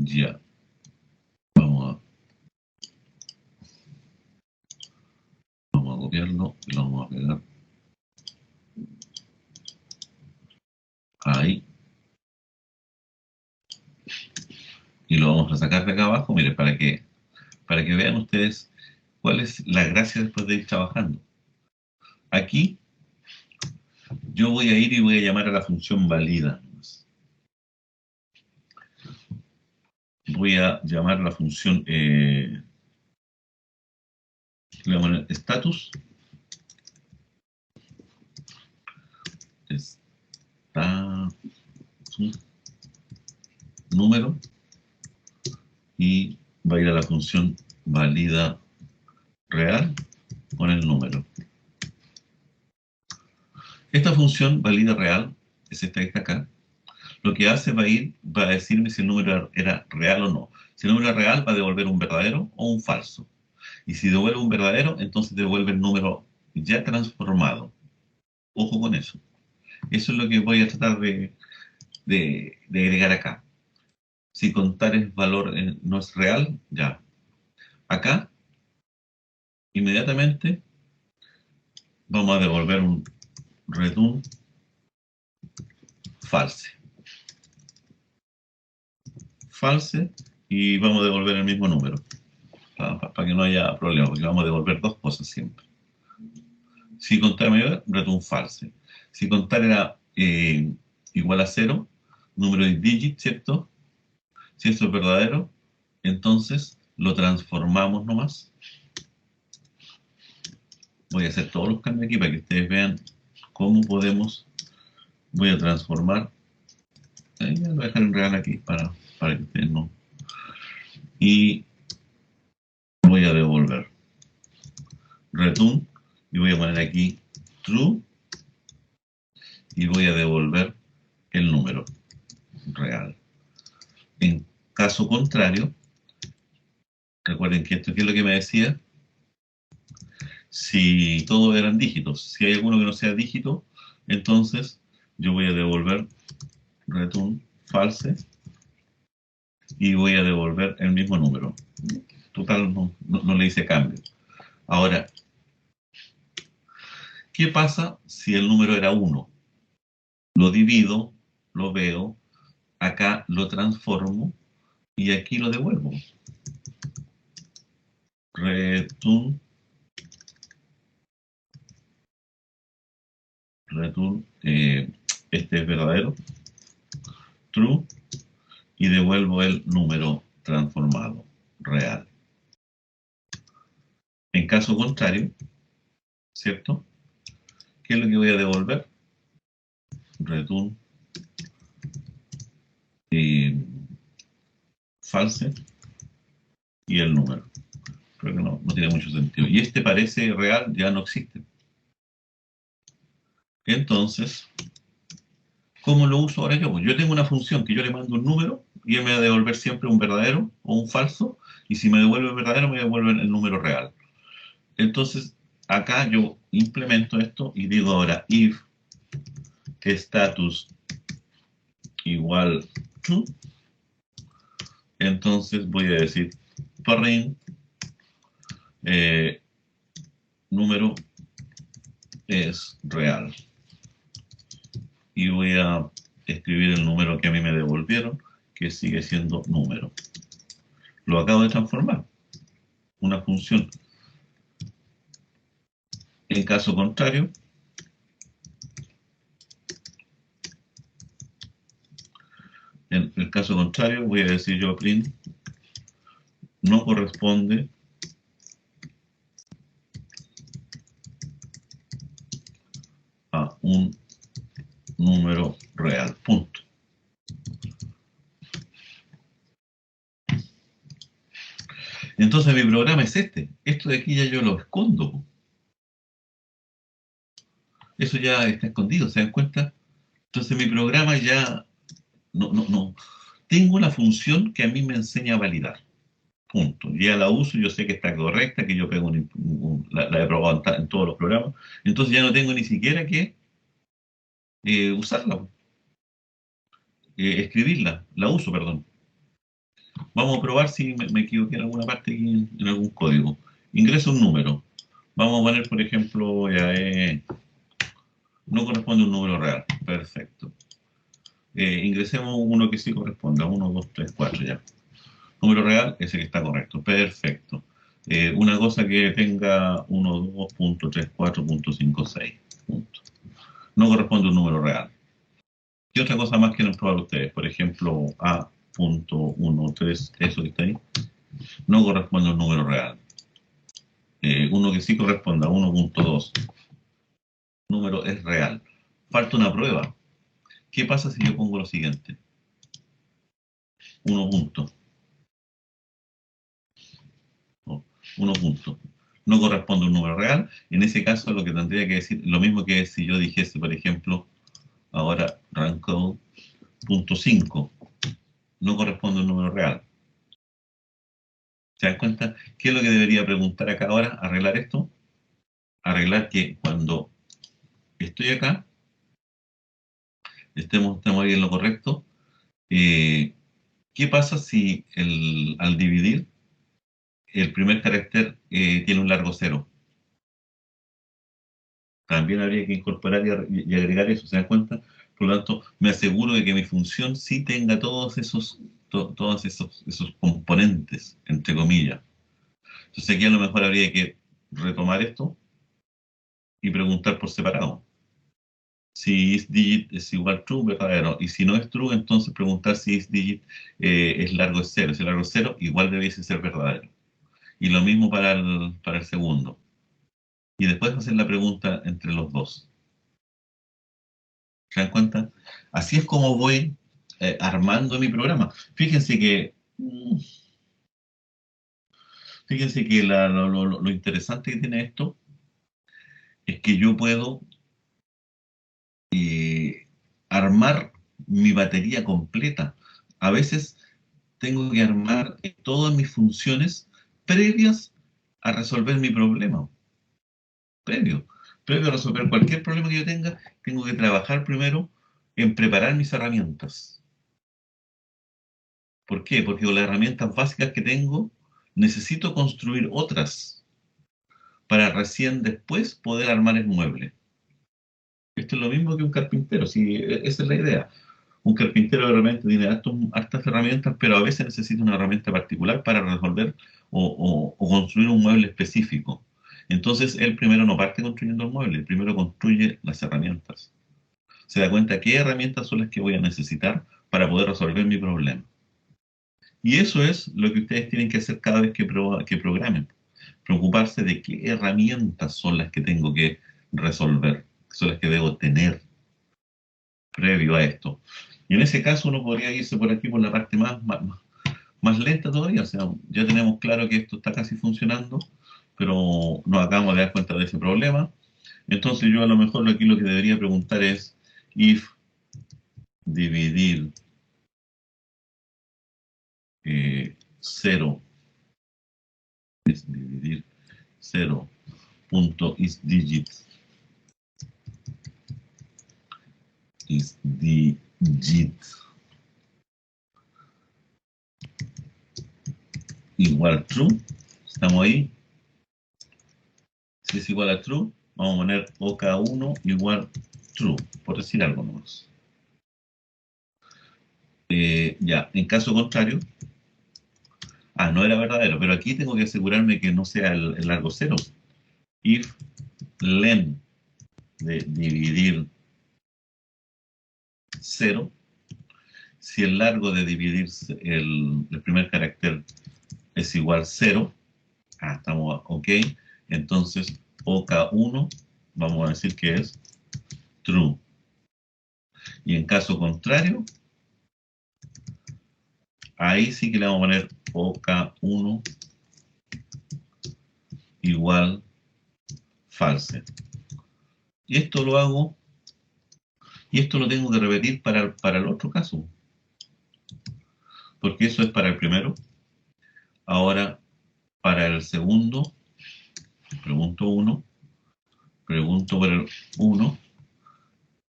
Ya. Vamos a copiarlo y lo vamos a pegar ahí. Y lo vamos a sacar de acá abajo, mire, para que vean ustedes cuál es la gracia después de ir trabajando. Aquí yo voy a ir y voy a llamar a la función valida. Voy a llamar a la función le voy a poner status. Número, y va a ir a la función valida real con el número. Esta función valida real es esta que está acá. Lo que hace va a decirme si el número era real o no. Si el número es real, va a devolver un verdadero o un falso. Y si devuelve un verdadero, entonces devuelve el número ya transformado. Ojo con eso. Eso es lo que voy a tratar de agregar acá. Si contar el valor no es real, ya. Acá, inmediatamente, vamos a devolver un return false. False, y vamos a devolver el mismo número. Para que no haya problema, porque vamos a devolver dos cosas siempre. Si contar mayor, return false. Si contar era igual a 0, número de digit, ¿cierto? Si eso es verdadero, entonces lo transformamos nomás. Voy a hacer todos los cambios aquí para que ustedes vean cómo podemos. Voy a transformar. Ya lo voy a dejar en real aquí para que ustedes no. Y voy a devolver return y voy a poner aquí true y voy a devolver el número real. En caso contrario, recuerden que esto, ¿qué es lo que me decía? Si todos eran dígitos, si hay alguno que no sea dígito, entonces yo voy a devolver return false y voy a devolver el mismo número. Total, no le hice cambio. Ahora, ¿qué pasa si el número era 1? Lo divido, lo veo, acá lo transformo y aquí lo devuelvo. Return este es verdadero, true, y devuelvo el número transformado, real. En caso contrario, ¿cierto? ¿Qué es lo que voy a devolver? Return false y el número. Creo que no tiene mucho sentido. Y este parece real, ya no existe. Entonces, ¿cómo lo uso ahora yo? Pues yo tengo una función que yo le mando un número y él me va a devolver siempre un verdadero o un falso, y si me devuelve el verdadero, me devuelve el número real. Entonces, acá yo implemento esto y digo ahora if status igual true, entonces voy a decir parent número es real. Y voy a escribir el número que a mí me devolvieron, que sigue siendo número. Lo acabo de transformar. Una función. En caso contrario, voy a decir yo print no corresponde a un número real. Punto. Entonces mi programa es este. Esto de aquí ya yo lo escondo. Eso ya está escondido, ¿se dan cuenta? Entonces mi programa ya no. Tengo la función que a mí me enseña a validar. Punto. Ya la uso, yo sé que está correcta, que yo pego la he probado en todos los programas. Entonces ya no tengo ni siquiera que usarla, escribirla, la uso, perdón. Vamos a probar si me equivoqué en alguna parte aquí en algún código. Ingreso un número. Vamos a poner, por ejemplo, ya no corresponde a un número real. Perfecto. Ingresemos uno que sí corresponda. 1, 2, 3, 4 ya. Número real, ese que está correcto. Perfecto. Una cosa que tenga 1, 2, punto, 3, 4, punto, 5, 6. Punto. No corresponde a un número real. ¿Qué otra cosa más quieren probar ustedes? Por ejemplo, A.13, eso que está ahí, no corresponde a un número real. Uno que sí corresponde a 1.2, número es real. Falta una prueba. ¿Qué pasa si yo pongo lo siguiente? 1 punto. No, 1 punto. No corresponde a un número real. En ese caso lo que tendría que decir, lo mismo que si yo dijese, por ejemplo, ahora rank.5, no corresponde a un número real. ¿Se dan cuenta? ¿Qué es lo que debería preguntar acá ahora? Arreglar esto. Arreglar que cuando estoy acá, estemos ahí en lo correcto. ¿Qué pasa si al dividir el primer carácter tiene un largo cero? También habría que incorporar y agregar eso, ¿se dan cuenta? Por lo tanto, me aseguro de que mi función sí tenga todos esos componentes, entre comillas. Entonces aquí a lo mejor habría que retomar esto y preguntar por separado. Si isDigit es igual true, verdadero. Y si no es true, entonces preguntar si isDigit es largo es cero. Si es largo es cero, igual debiese ser verdadero. Y lo mismo para el segundo. Y después hacer la pregunta entre los dos. ¿Se dan cuenta? Así es como voy armando mi programa. Fíjense que lo interesante que tiene esto es que yo puedo armar mi batería completa. A veces tengo que armar todas mis funciones previas a resolver mi problema. Previo a resolver cualquier problema que yo tenga, tengo que trabajar primero en preparar mis herramientas. ¿Por qué? Porque con las herramientas básicas que tengo, necesito construir otras para recién después poder armar el mueble. Esto es lo mismo que un carpintero, sí, esa es la idea. Un carpintero realmente tiene hartas herramientas, pero a veces necesita una herramienta particular para resolver o construir un mueble específico. Entonces, él primero no parte construyendo el mueble, primero construye las herramientas. Se da cuenta qué herramientas son las que voy a necesitar para poder resolver mi problema. Y eso es lo que ustedes tienen que hacer cada vez que programen. Preocuparse de qué herramientas son las que tengo que resolver, son las que debo tener previo a esto. Y en ese caso uno podría irse por aquí por la parte más lenta todavía. O sea, ya tenemos claro que esto está casi funcionando, pero nos acabamos de dar cuenta de ese problema. Entonces yo a lo mejor aquí lo que debería preguntar es if dividir 0 es dividir 0 punto isDigit igual true. Estamos ahí. Si es igual a true, vamos a poner OK1 igual true, por decir algo nomás. Ya, en caso contrario, no era verdadero, pero aquí tengo que asegurarme que no sea el largo cero. If len de dividir 0, si el largo de dividir el primer carácter es igual a 0, estamos ok, entonces OK1 vamos a decir que es true. Y en caso contrario, ahí sí que le vamos a poner OK1 igual false. Y esto lo hago, y esto lo tengo que repetir para el otro caso, porque eso es para el primero. Ahora, para el segundo, pregunto 1, pregunto por el 1,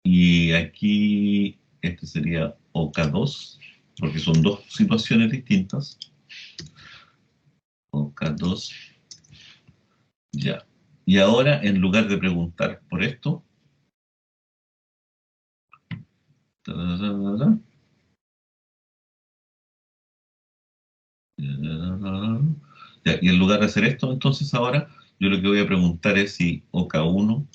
y aquí este sería OK2, porque son dos situaciones distintas. OK2. Ya. Y ahora, en lugar de preguntar por esto, ya, y en lugar de hacer esto, entonces ahora yo lo que voy a preguntar es si OK1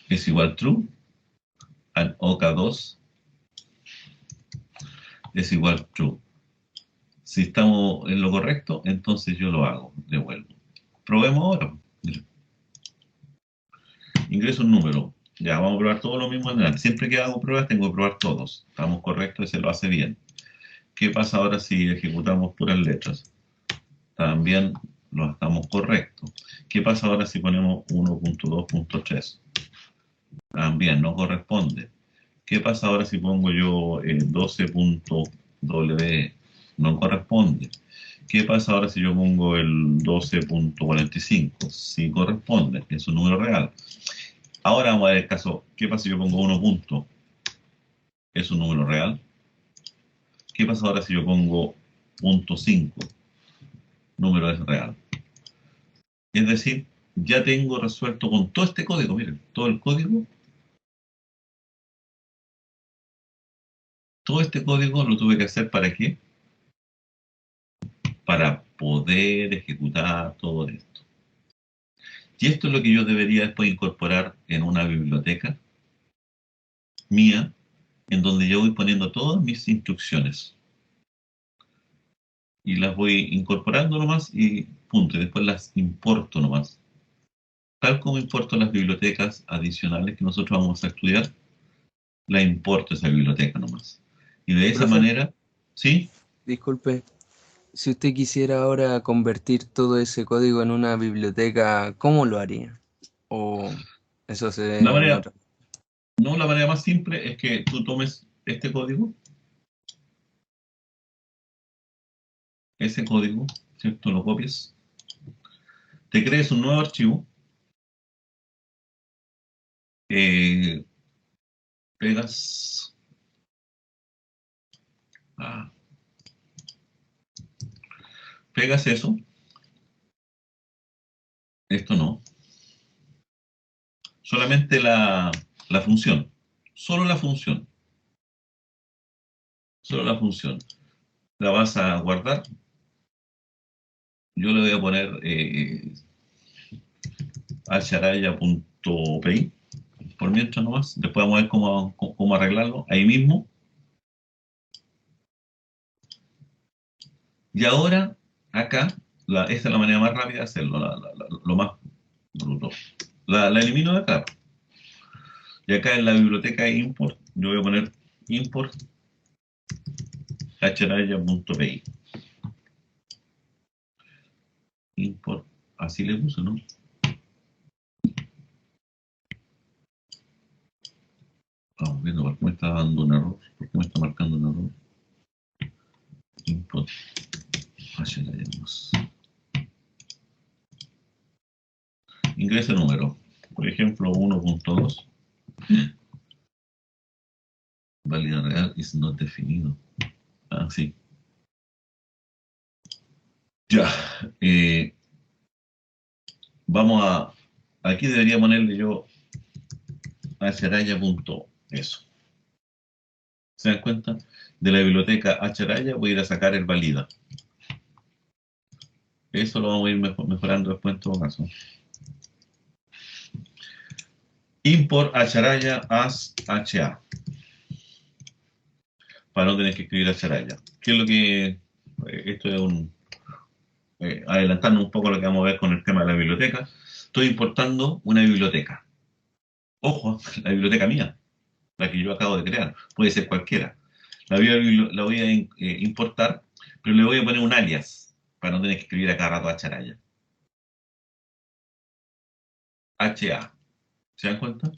es igual true and OK2 es igual true. Si estamos en lo correcto, entonces yo lo hago, devuelvo. Probemos ahora. Ingreso un número. Ya, vamos a probar todo lo mismo en adelante. Siempre que hago pruebas tengo que probar todos. Estamos correctos y se lo hace bien. ¿Qué pasa ahora si ejecutamos puras letras? También lo estamos correctos. ¿Qué pasa ahora si ponemos 1.2.3? También no corresponde. ¿Qué pasa ahora si pongo yo 12.w? No corresponde. ¿Qué pasa ahora si yo pongo el 12.45? Sí corresponde, es un número real. Ahora vamos a ver el caso, ¿qué pasa si yo pongo 1 punto? ¿Es un número real? ¿Qué pasa ahora si yo pongo .5? Número es real. Es decir, ya tengo resuelto con todo este código, miren, todo el código. Todo este código lo tuve que hacer ¿para qué? Para poder ejecutar todo esto. Y esto es lo que yo debería después incorporar en una biblioteca mía, en donde yo voy poniendo todas mis instrucciones. Y las voy incorporando nomás y punto. Y después las importo nomás. Tal como importo las bibliotecas adicionales que nosotros vamos a estudiar, la importo esa biblioteca nomás. Y de esa Profe, manera, ¿sí? disculpe, si usted quisiera ahora convertir todo ese código en una biblioteca, ¿cómo lo haría? ¿O eso se La ve en manera, otra? no, la manera más simple es que tú tomes este código, ese código, ¿cierto? Lo copias, te crees un nuevo archivo, eh, pegas, ah, pegas eso, esto no, solamente la función, solo la función, solo la función. La vas a guardar, yo le voy a poner acharaya.py por mientras nomás, después vamos a ver cómo arreglarlo ahí mismo. Y ahora, acá, esta es la manera más rápida de hacerlo, lo más bruto. La elimino de acá. Y acá en la biblioteca de import, yo voy a poner import acharaya.py. Import, así le puse, ¿no? Vamos viendo por qué me está dando un error, por qué me está marcando un error. Import acharaya. Ingresa número, por ejemplo 1.2. Válida real is not definido. Ah, sí. Ya. Vamos a. Aquí debería ponerle yo acharaya.eso. ¿Se dan cuenta? De la biblioteca acharaya voy a ir a sacar el valida. Eso lo vamos a ir mejorando después en todo caso. Import acharaya as ha. Para no tener que escribir acharaya. ¿Qué es lo que. Esto es un. Adelantando un poco lo que vamos a ver con el tema de la biblioteca. Estoy importando una biblioteca. Ojo, la biblioteca mía, la que yo acabo de crear. Puede ser cualquiera. La voy a importar, pero le voy a poner un alias para no tener que escribir a cada rato acharaya. HA. ¿Se dan cuenta?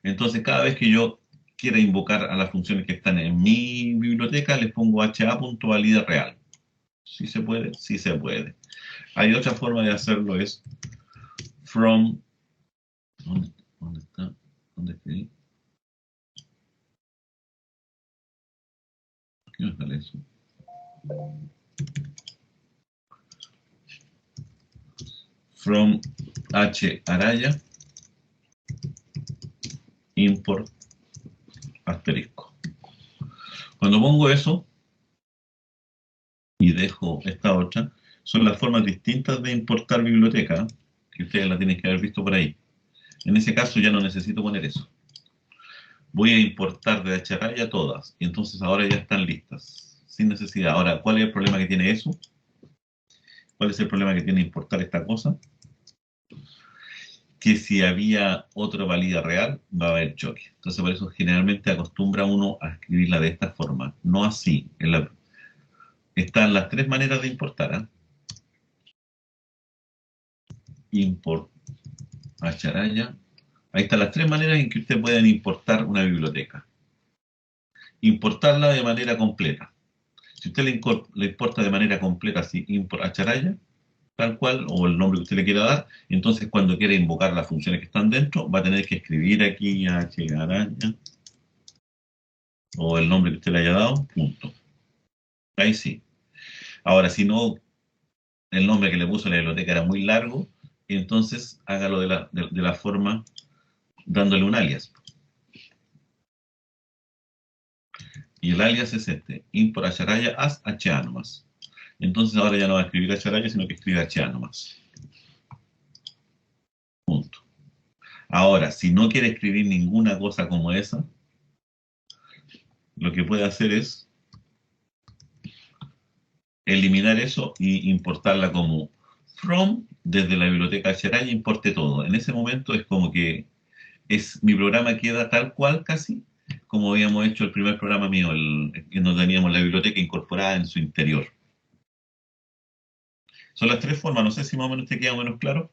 Entonces, cada vez que yo quiera invocar a las funciones que están en mi biblioteca, les pongo ha.valida real. ¿Sí se puede? Sí se puede. Hay otra forma de hacerlo, es from. ¿Dónde está? ¿Dónde escribí? qué me sale eso? From H Araya import asterisco. Cuando pongo eso y dejo esta otra, son las formas distintas de importar biblioteca, que ustedes la tienen que haber visto por ahí. En ese caso ya no necesito poner eso. Voy a importar de H-Araya todas, y entonces ahora ya están listas, sin necesidad. Ahora, ¿cuál es el problema que tiene eso? ¿Cuál es el problema que tiene importar esta cosa? Que si había otra valida real, va a haber choque. Entonces, por eso generalmente acostumbra uno a escribirla de esta forma, no así. Están las tres maneras de importar. ¿Eh? Import H-Araya. Ahí están las tres maneras en que ustedes pueden importar una biblioteca. Importarla de manera completa. Si usted le importa de manera completa, así, import H-Araya, tal cual, o el nombre que usted le quiera dar, entonces cuando quiera invocar las funciones que están dentro, va a tener que escribir aquí H-Araya, o el nombre que usted le haya dado, punto. Ahí sí. Ahora, si no, el nombre que le puso la biblioteca era muy largo, entonces hágalo de la forma dándole un alias. Y el alias es este, import H-Araya as HA nomás. Entonces ahora ya no va a escribir H-Araya, sino que escribe HA nomás. Punto. Ahora, si no quiere escribir ninguna cosa como esa, lo que puede hacer es eliminar eso y importarla como from, desde la biblioteca H-Araya, importe todo. En ese momento es como que mi programa queda tal cual casi como habíamos hecho el primer programa mío, en donde teníamos la biblioteca incorporada en su interior. Son las tres formas, no sé si más o menos te queda menos claro.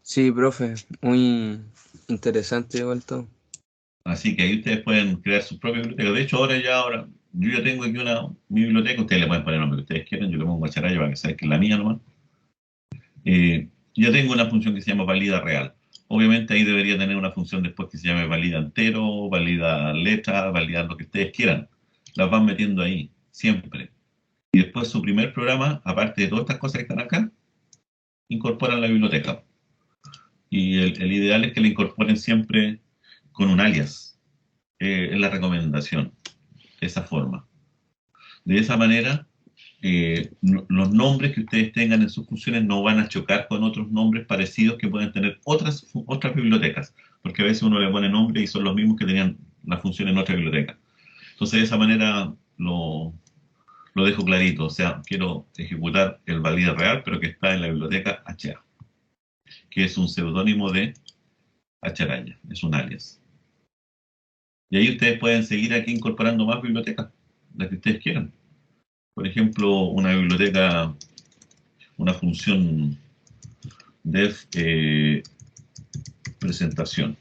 Sí, profe, muy interesante igual todo. Así que ahí ustedes pueden crear sus propias bibliotecas. De hecho, yo ya tengo aquí mi biblioteca, ustedes le pueden poner el nombre que ustedes quieran, yo le pongo H-Araya para que sepan que es la mía nomás. Ya tengo una función que se llama valida real. Obviamente ahí debería tener una función después que se llame valida entero, valida letra, validar lo que ustedes quieran. Las van metiendo ahí, siempre. Y después su primer programa, aparte de todas estas cosas que están acá, incorporan la biblioteca. Y el ideal es que la incorporen siempre con un alias. Es la recomendación, de esa forma. De esa manera, los nombres que ustedes tengan en sus funciones no van a chocar con otros nombres parecidos que pueden tener otras bibliotecas, porque a veces uno le pone nombre y son los mismos que tenían la función en otra biblioteca. Entonces, de esa manera lo dejo clarito, o sea, quiero ejecutar el valida real, pero que está en la biblioteca HA, que es un seudónimo de H-Araya, es un alias. Y ahí ustedes pueden seguir aquí incorporando más bibliotecas, las que ustedes quieran. Por ejemplo, una biblioteca, una función dev presentación.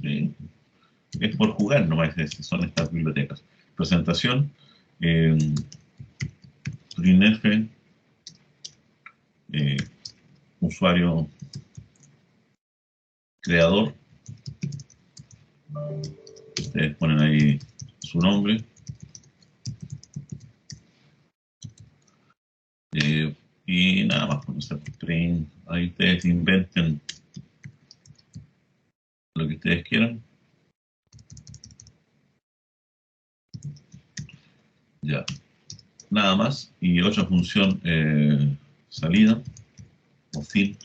Es por jugar nomás, son estas bibliotecas. Presentación, printf, usuario creador. Ustedes ponen ahí su nombre. Y nada más, no sé, print, ahí ustedes inventen lo que ustedes quieran. Ya, nada más. Y otra función, salida o fin.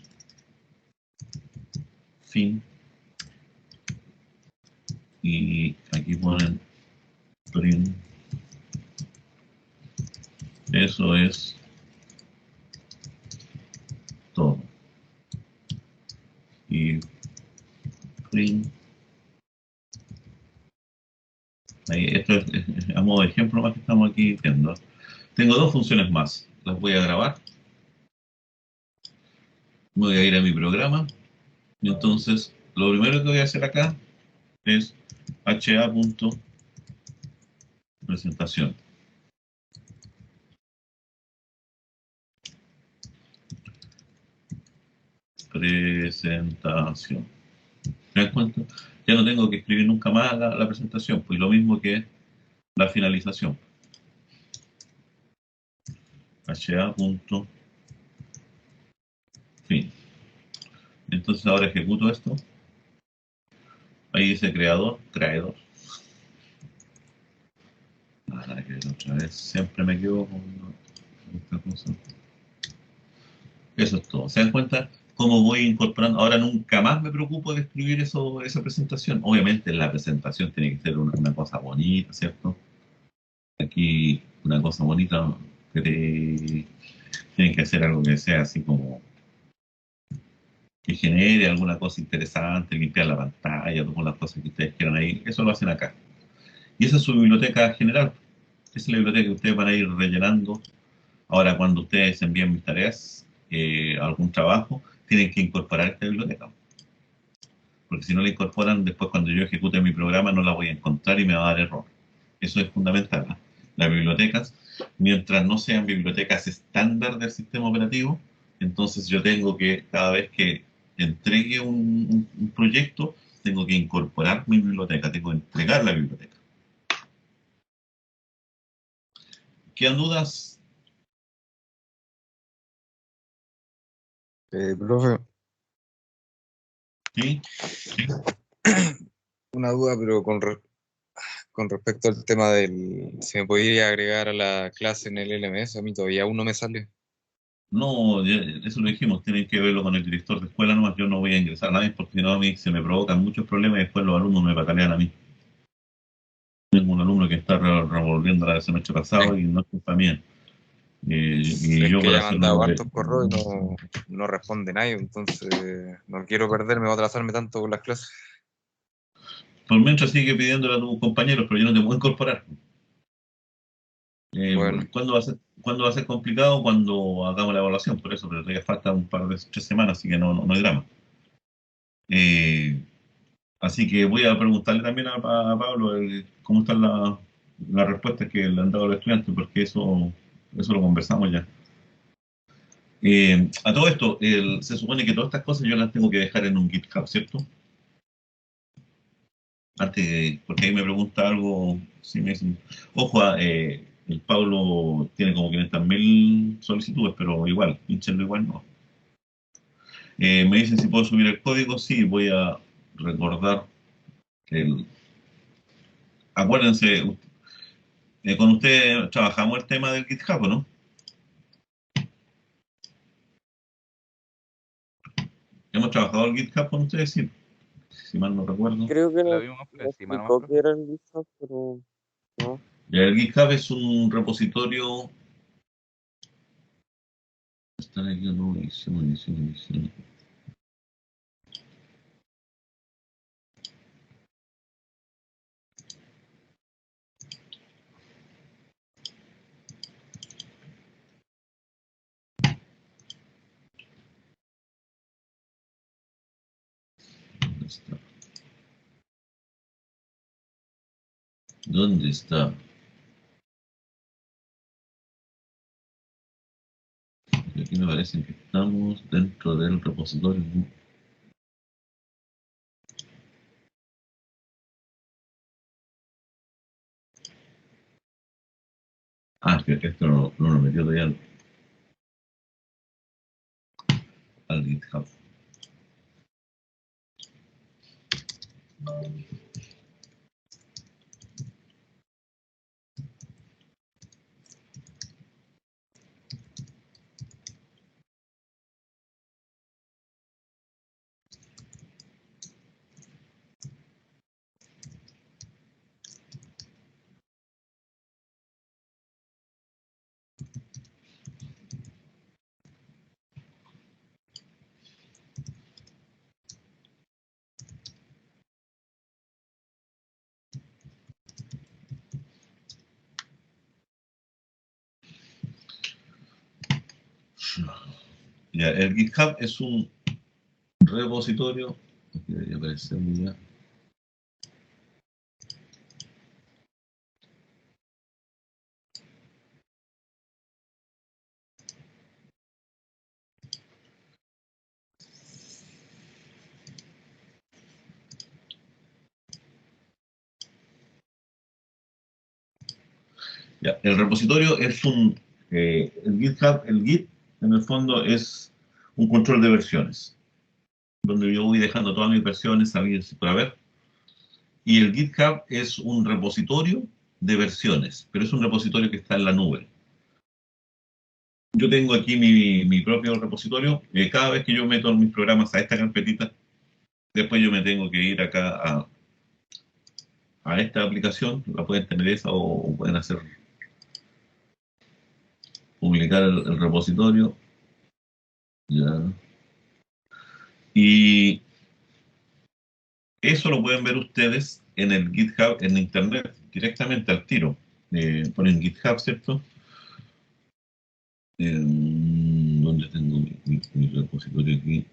Y aquí ponen print. Eso es todo. Y print. Ahí, esto es a modo de ejemplo más que estamos aquí viendo. Tengo dos funciones más. Las voy a grabar. Voy a ir a mi programa. Y entonces, lo primero que voy a hacer acá es ha.presentación. Presentación. ¿Me das cuenta? Ya no tengo que escribir nunca más la presentación, pues lo mismo que la finalización. HA.fin. Entonces ahora ejecuto esto. Ahí dice creador. Nada que ver otra vez. Siempre me equivoco con esta cosa. Eso es todo. ¿Se dan cuenta cómo voy incorporando? Ahora nunca más me preocupo de escribir esa presentación. Obviamente la presentación tiene que ser una cosa bonita, ¿cierto? Aquí una cosa bonita que tienen que hacer algo que sea así como que genere alguna cosa interesante, limpiar la pantalla, todas las cosas que ustedes quieran ahí. Eso lo hacen acá. Y esa es su biblioteca general. Esa es la biblioteca que ustedes van a ir rellenando. Ahora, cuando ustedes envíen mis tareas, algún trabajo, tienen que incorporar esta biblioteca. Porque si no la incorporan, después cuando yo ejecute mi programa no la voy a encontrar y me va a dar error. Eso es fundamental, ¿no? Las bibliotecas, mientras no sean bibliotecas estándar del sistema operativo, entonces yo tengo que, cada vez que entregue un proyecto, tengo que incorporar mi biblioteca, tengo que entregar la biblioteca. ¿Quedan dudas? Profe, ¿Sí? una duda, pero con respecto al tema del... Si me podía agregar a la clase en el LMS, a mí todavía aún no me sale. No, eso lo dijimos, tienen que verlo con el director de escuela nomás, yo no voy a ingresar a nadie porque si no a mí se me provocan muchos problemas y después los alumnos me patalean a mí. Tengo un alumno que está revolviendo la semestre pasado y no es culpa mía. Y Es yo que por ya me han dado hacerlo... hartos correos y no responde nadie, entonces no quiero perderme o atrasarme tanto con las clases. por mientras sigue pidiéndole a tus compañeros, pero yo no te puedo incorporar. Bueno, ¿Cuándo va a ser complicado? Cuando hagamos la evaluación, por eso, pero todavía falta un par de 3 semanas, así que no hay drama. Eh, Así que voy a preguntarle también a Pablo cómo están las respuestas que le han dado los estudiantes, porque eso lo conversamos ya. A todo esto, se supone que todas estas cosas yo las tengo que dejar en un GitHub, ¿cierto? Porque ahí me pregunta algo, si me dicen, ojo, el Pablo tiene como 500.000 solicitudes, pero igual, pinchenlo igual no. Me dicen si puedo subir el código, sí, voy a recordar el... Acuérdense, con usted trabajamos el tema del GitHub, ¿no? Hemos trabajado el GitHub con ustedes, sí, si mal no recuerdo. Creo que Lo nos vimos por me encima nomás, explicó que profe. era el GitHub, pero no. Ya, el GitHub es un repositorio. Están aquí, no, edición. ¿Dónde está? ¿Dónde está? Porque aquí me parece que estamos dentro del repositorio. ¿No? Ah, que esto no lo metió todavía al GitHub. Ya, el GitHub es un repositorio. Aquí debería aparecer ya. Ya, el repositorio es el GitHub, el Git, en el fondo es un control de versiones, donde yo voy dejando todas mis versiones sabidas por haber. Y el GitHub es un repositorio de versiones, pero es un repositorio que está en la nube. Yo tengo aquí mi propio repositorio. Cada vez que yo meto mis programas a esta carpetita, después yo me tengo que ir acá a esta aplicación. La pueden tener esa o pueden hacer publicar el repositorio. Ya. Y eso lo pueden ver ustedes en el GitHub, en internet, directamente al tiro. Ponen GitHub, ¿cierto? ¿Dónde tengo mi repositorio aquí?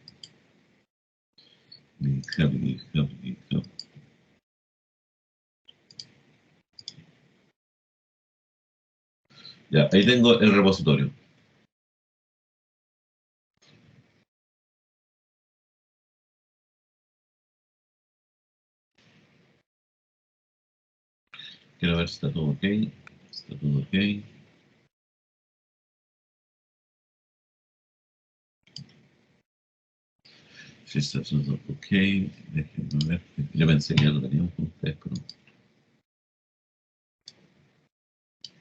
GitHub. Ya, ahí tengo el repositorio. Quiero ver si está todo ok. Está todo ok. Sí, está todo ok. Déjenme ver. Yo pensé que ya lo teníamos con ustedes, pero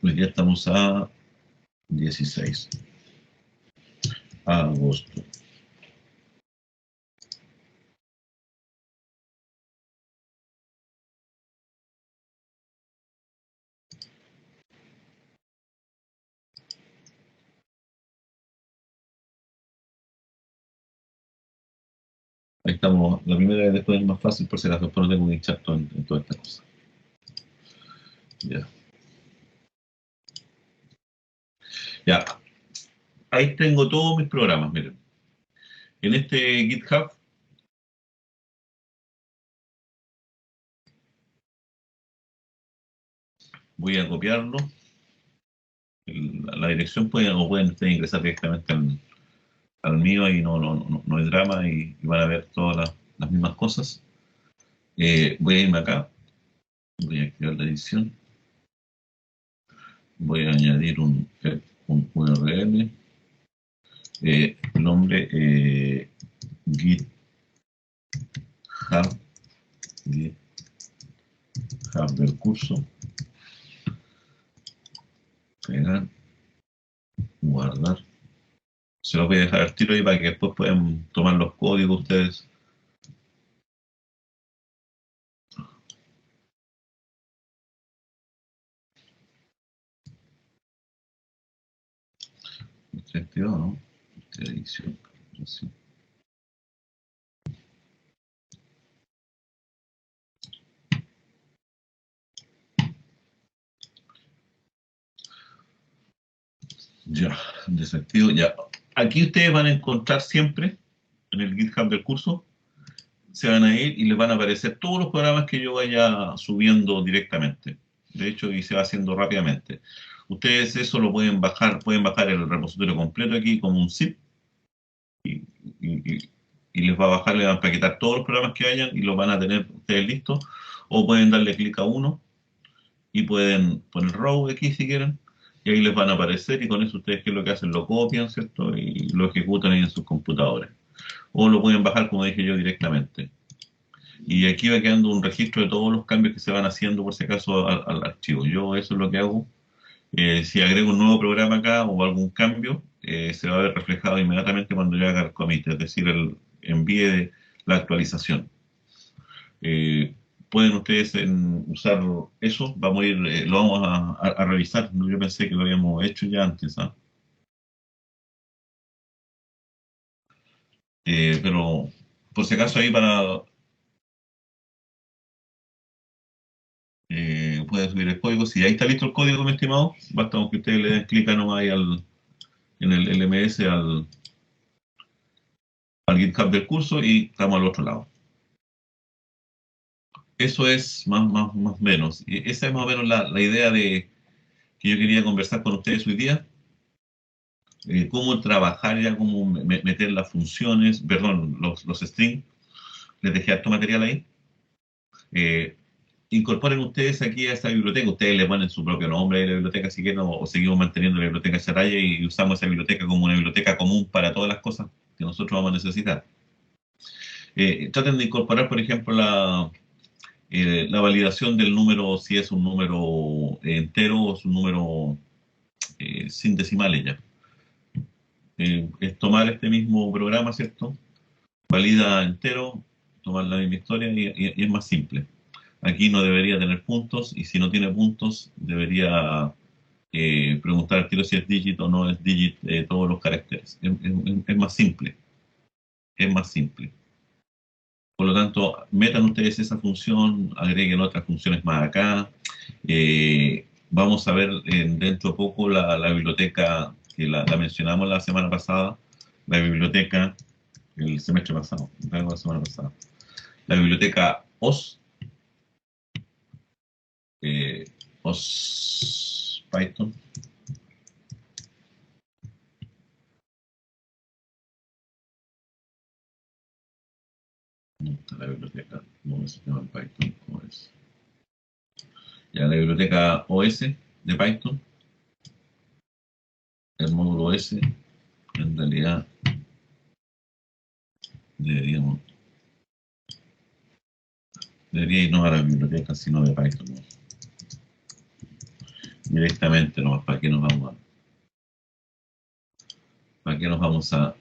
hoy día estamos a 16 de agosto. Ahí estamos. La primera vez después es más fácil, por si acaso, después no tengo un chato en toda esta cosa. Ya. Ya. Ahí tengo todos mis programas, miren. En este GitHub voy a copiarlo. La dirección pueden ustedes ingresar directamente al mío y no hay drama y van a ver todas las mismas cosas. Voy a irme acá. Voy a activar la edición. Voy a añadir un URL. Nombre GitHub del curso. Pegar. Guardar. Se lo voy a dejar al tiro ahí para que después puedan tomar los códigos ustedes. ¿No? Edición. Ya, desactivo, ya. Aquí ustedes van a encontrar siempre, en el GitHub del curso, se van a ir y les van a aparecer todos los programas que yo vaya subiendo directamente. De hecho, y se va haciendo rápidamente. Ustedes eso lo pueden bajar el repositorio completo aquí como un zip y, les va a bajar, le van a quitar todos los programas que hayan y los van a tener ustedes listos. O pueden darle clic a uno y pueden poner row aquí si quieren y ahí les van a aparecer y con eso ustedes qué es lo que hacen, lo copian, ¿cierto? Y lo ejecutan ahí en sus computadores. O lo pueden bajar, como dije yo, directamente. Y aquí va quedando un registro de todos los cambios que se van haciendo, por si acaso, al archivo. Yo eso es lo que hago. Si agrego un nuevo programa acá o algún cambio, se va a ver reflejado inmediatamente cuando yo haga el commit, es decir, envíe la actualización. Pueden ustedes usar eso, vamos a ir, lo vamos a revisar. Yo pensé que lo habíamos hecho ya antes, ¿ah? Pero por si acaso ahí pueden subir el código. Si ahí está listo el código, mi estimado, basta con que ustedes le den clic nomás ahí en el LMS, al GitHub del curso y estamos al otro lado. Eso es más o menos. Y esa es más o menos la idea que yo quería conversar con ustedes hoy día. Cómo trabajar ya, cómo meter las funciones, perdón, los strings. Les dejé harto material ahí. incorporen ustedes aquí a esa biblioteca. Ustedes le ponen su propio nombre a la biblioteca si quieren, o seguimos manteniendo la biblioteca Saraya y usamos esa biblioteca como una biblioteca común para todas las cosas que nosotros vamos a necesitar. Traten de incorporar, por ejemplo, la validación del número, si es un número entero o es un número sin decimales ya. Es tomar este mismo programa, ¿cierto? Valida entero, tomar la misma historia y es más simple. Aquí no debería tener puntos, y si no tiene puntos, debería preguntar al tiro si es digit o no es digit todos los caracteres. Es más simple. Es más simple. Por lo tanto, metan ustedes esa función, agreguen otras funciones más acá. Vamos a ver dentro de poco la biblioteca que la mencionamos la semana pasada, la biblioteca, el semestre pasado, la semana pasada. La biblioteca OS, OS Python. La biblioteca no se llama Python OS. Ya la biblioteca OS de Python, el módulo OS, en realidad debería ir no a la biblioteca, sino de Python, ¿no? Directamente, ¿no? ¿Para qué nos vamos a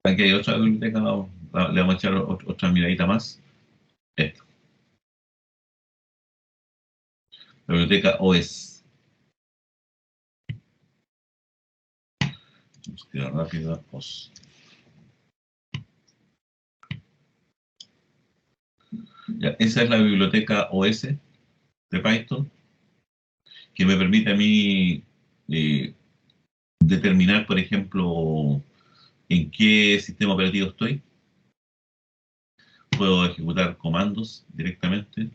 aquí hay otra biblioteca, le vamos a echar otra miradita más. Esta. La biblioteca OS. Búsqueda rápida, OS. Ya, esa es la biblioteca OS de Python, que me permite a mí determinar, por ejemplo, en qué sistema operativo estoy. Puedo ejecutar comandos directamente.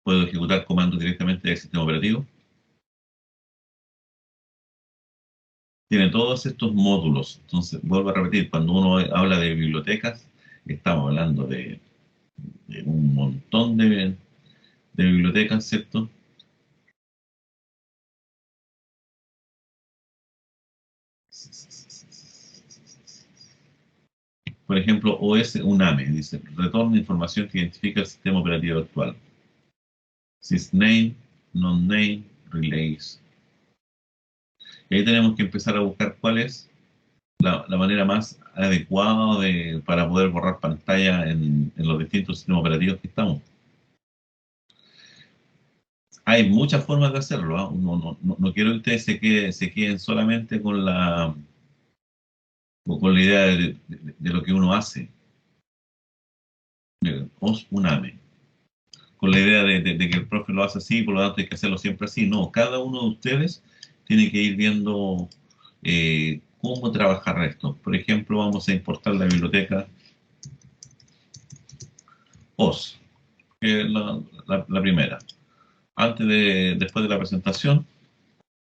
Puedo ejecutar comandos directamente del sistema operativo. Tiene todos estos módulos. Entonces, vuelvo a repetir, cuando uno habla de bibliotecas, estamos hablando de un montón de bibliotecas, ¿cierto? Por ejemplo, OS UNAME, dice, retorna información que identifica el sistema operativo actual. Sysname, non-name, relays. Y ahí tenemos que empezar a buscar cuál es la manera más adecuada para poder borrar pantalla en los distintos sistemas operativos que estamos. Hay muchas formas de hacerlo, ¿eh? No quiero que ustedes se queden solamente con la idea de lo que uno hace. OS UNAME. Con la idea de que el profe lo hace así, por lo tanto hay que hacerlo siempre así. No, cada uno de ustedes tiene que ir viendo cómo trabajar esto. Por ejemplo, vamos a importar la biblioteca OS, que es la primera. Después de la presentación,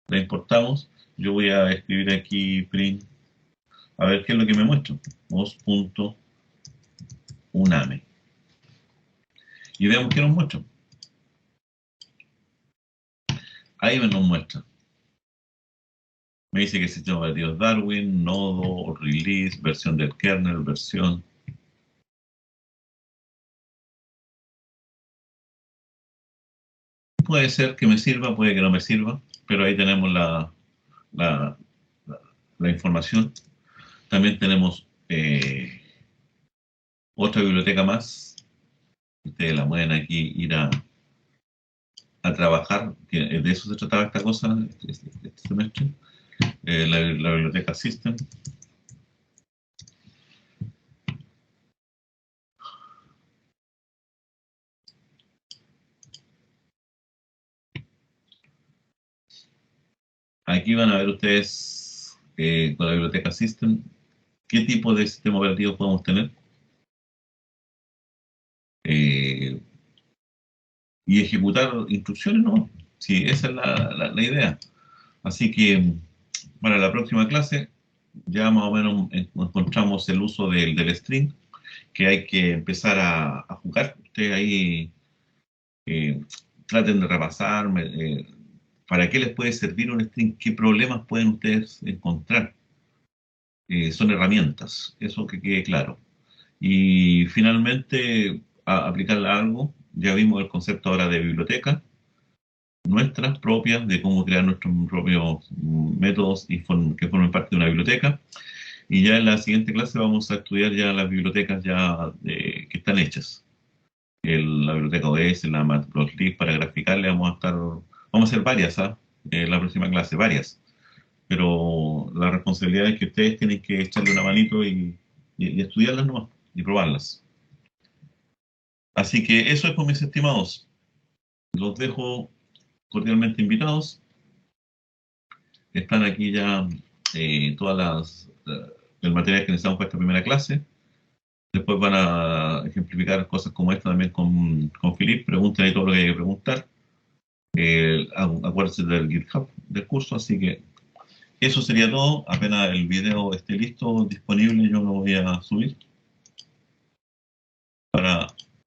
la importamos. Yo voy a escribir aquí print, a ver qué es lo que me muestra. os.uname. Y veamos qué nos muestra. Ahí nos muestra. Me dice que el sistema operativo es Darwin, nodo, release, versión del kernel, versión. Puede ser que me sirva, puede que no me sirva, pero ahí tenemos la información. También tenemos otra biblioteca más. Ustedes la pueden aquí ir a trabajar. De eso se trataba esta cosa, este semestre. La biblioteca System. Aquí van a ver ustedes con la biblioteca System qué tipo de sistema operativo podemos tener. Y ejecutar instrucciones, ¿no? Sí, esa es la idea. Así que para la próxima clase ya más o menos encontramos el uso del string, que hay que empezar a jugar. Ustedes ahí traten de repasar para qué les puede servir un string, qué problemas pueden ustedes encontrar. Son herramientas, eso que quede claro. Y finalmente, aplicarle algo. Ya vimos el concepto ahora de biblioteca, nuestras propias, de cómo crear nuestros propios métodos que formen parte de una biblioteca. Y ya en la siguiente clase vamos a estudiar ya las bibliotecas ya que están hechas. La biblioteca OS, la Matplotlib, para graficarle vamos a hacer varias, en la próxima clase, varias. Pero la responsabilidad es que ustedes tienen que echarle una manito y estudiarlas nomás, y probarlas. Así que eso es, por mis estimados. Los dejo cordialmente invitados. Están aquí ya todas el material que necesitamos para esta primera clase. Después van a ejemplificar cosas como esta también con Philip. Pregunten ahí todo lo que hay que preguntar. Acuérdense del GitHub del curso. Así que eso sería todo. Apenas el video esté listo, disponible, yo lo voy a subir.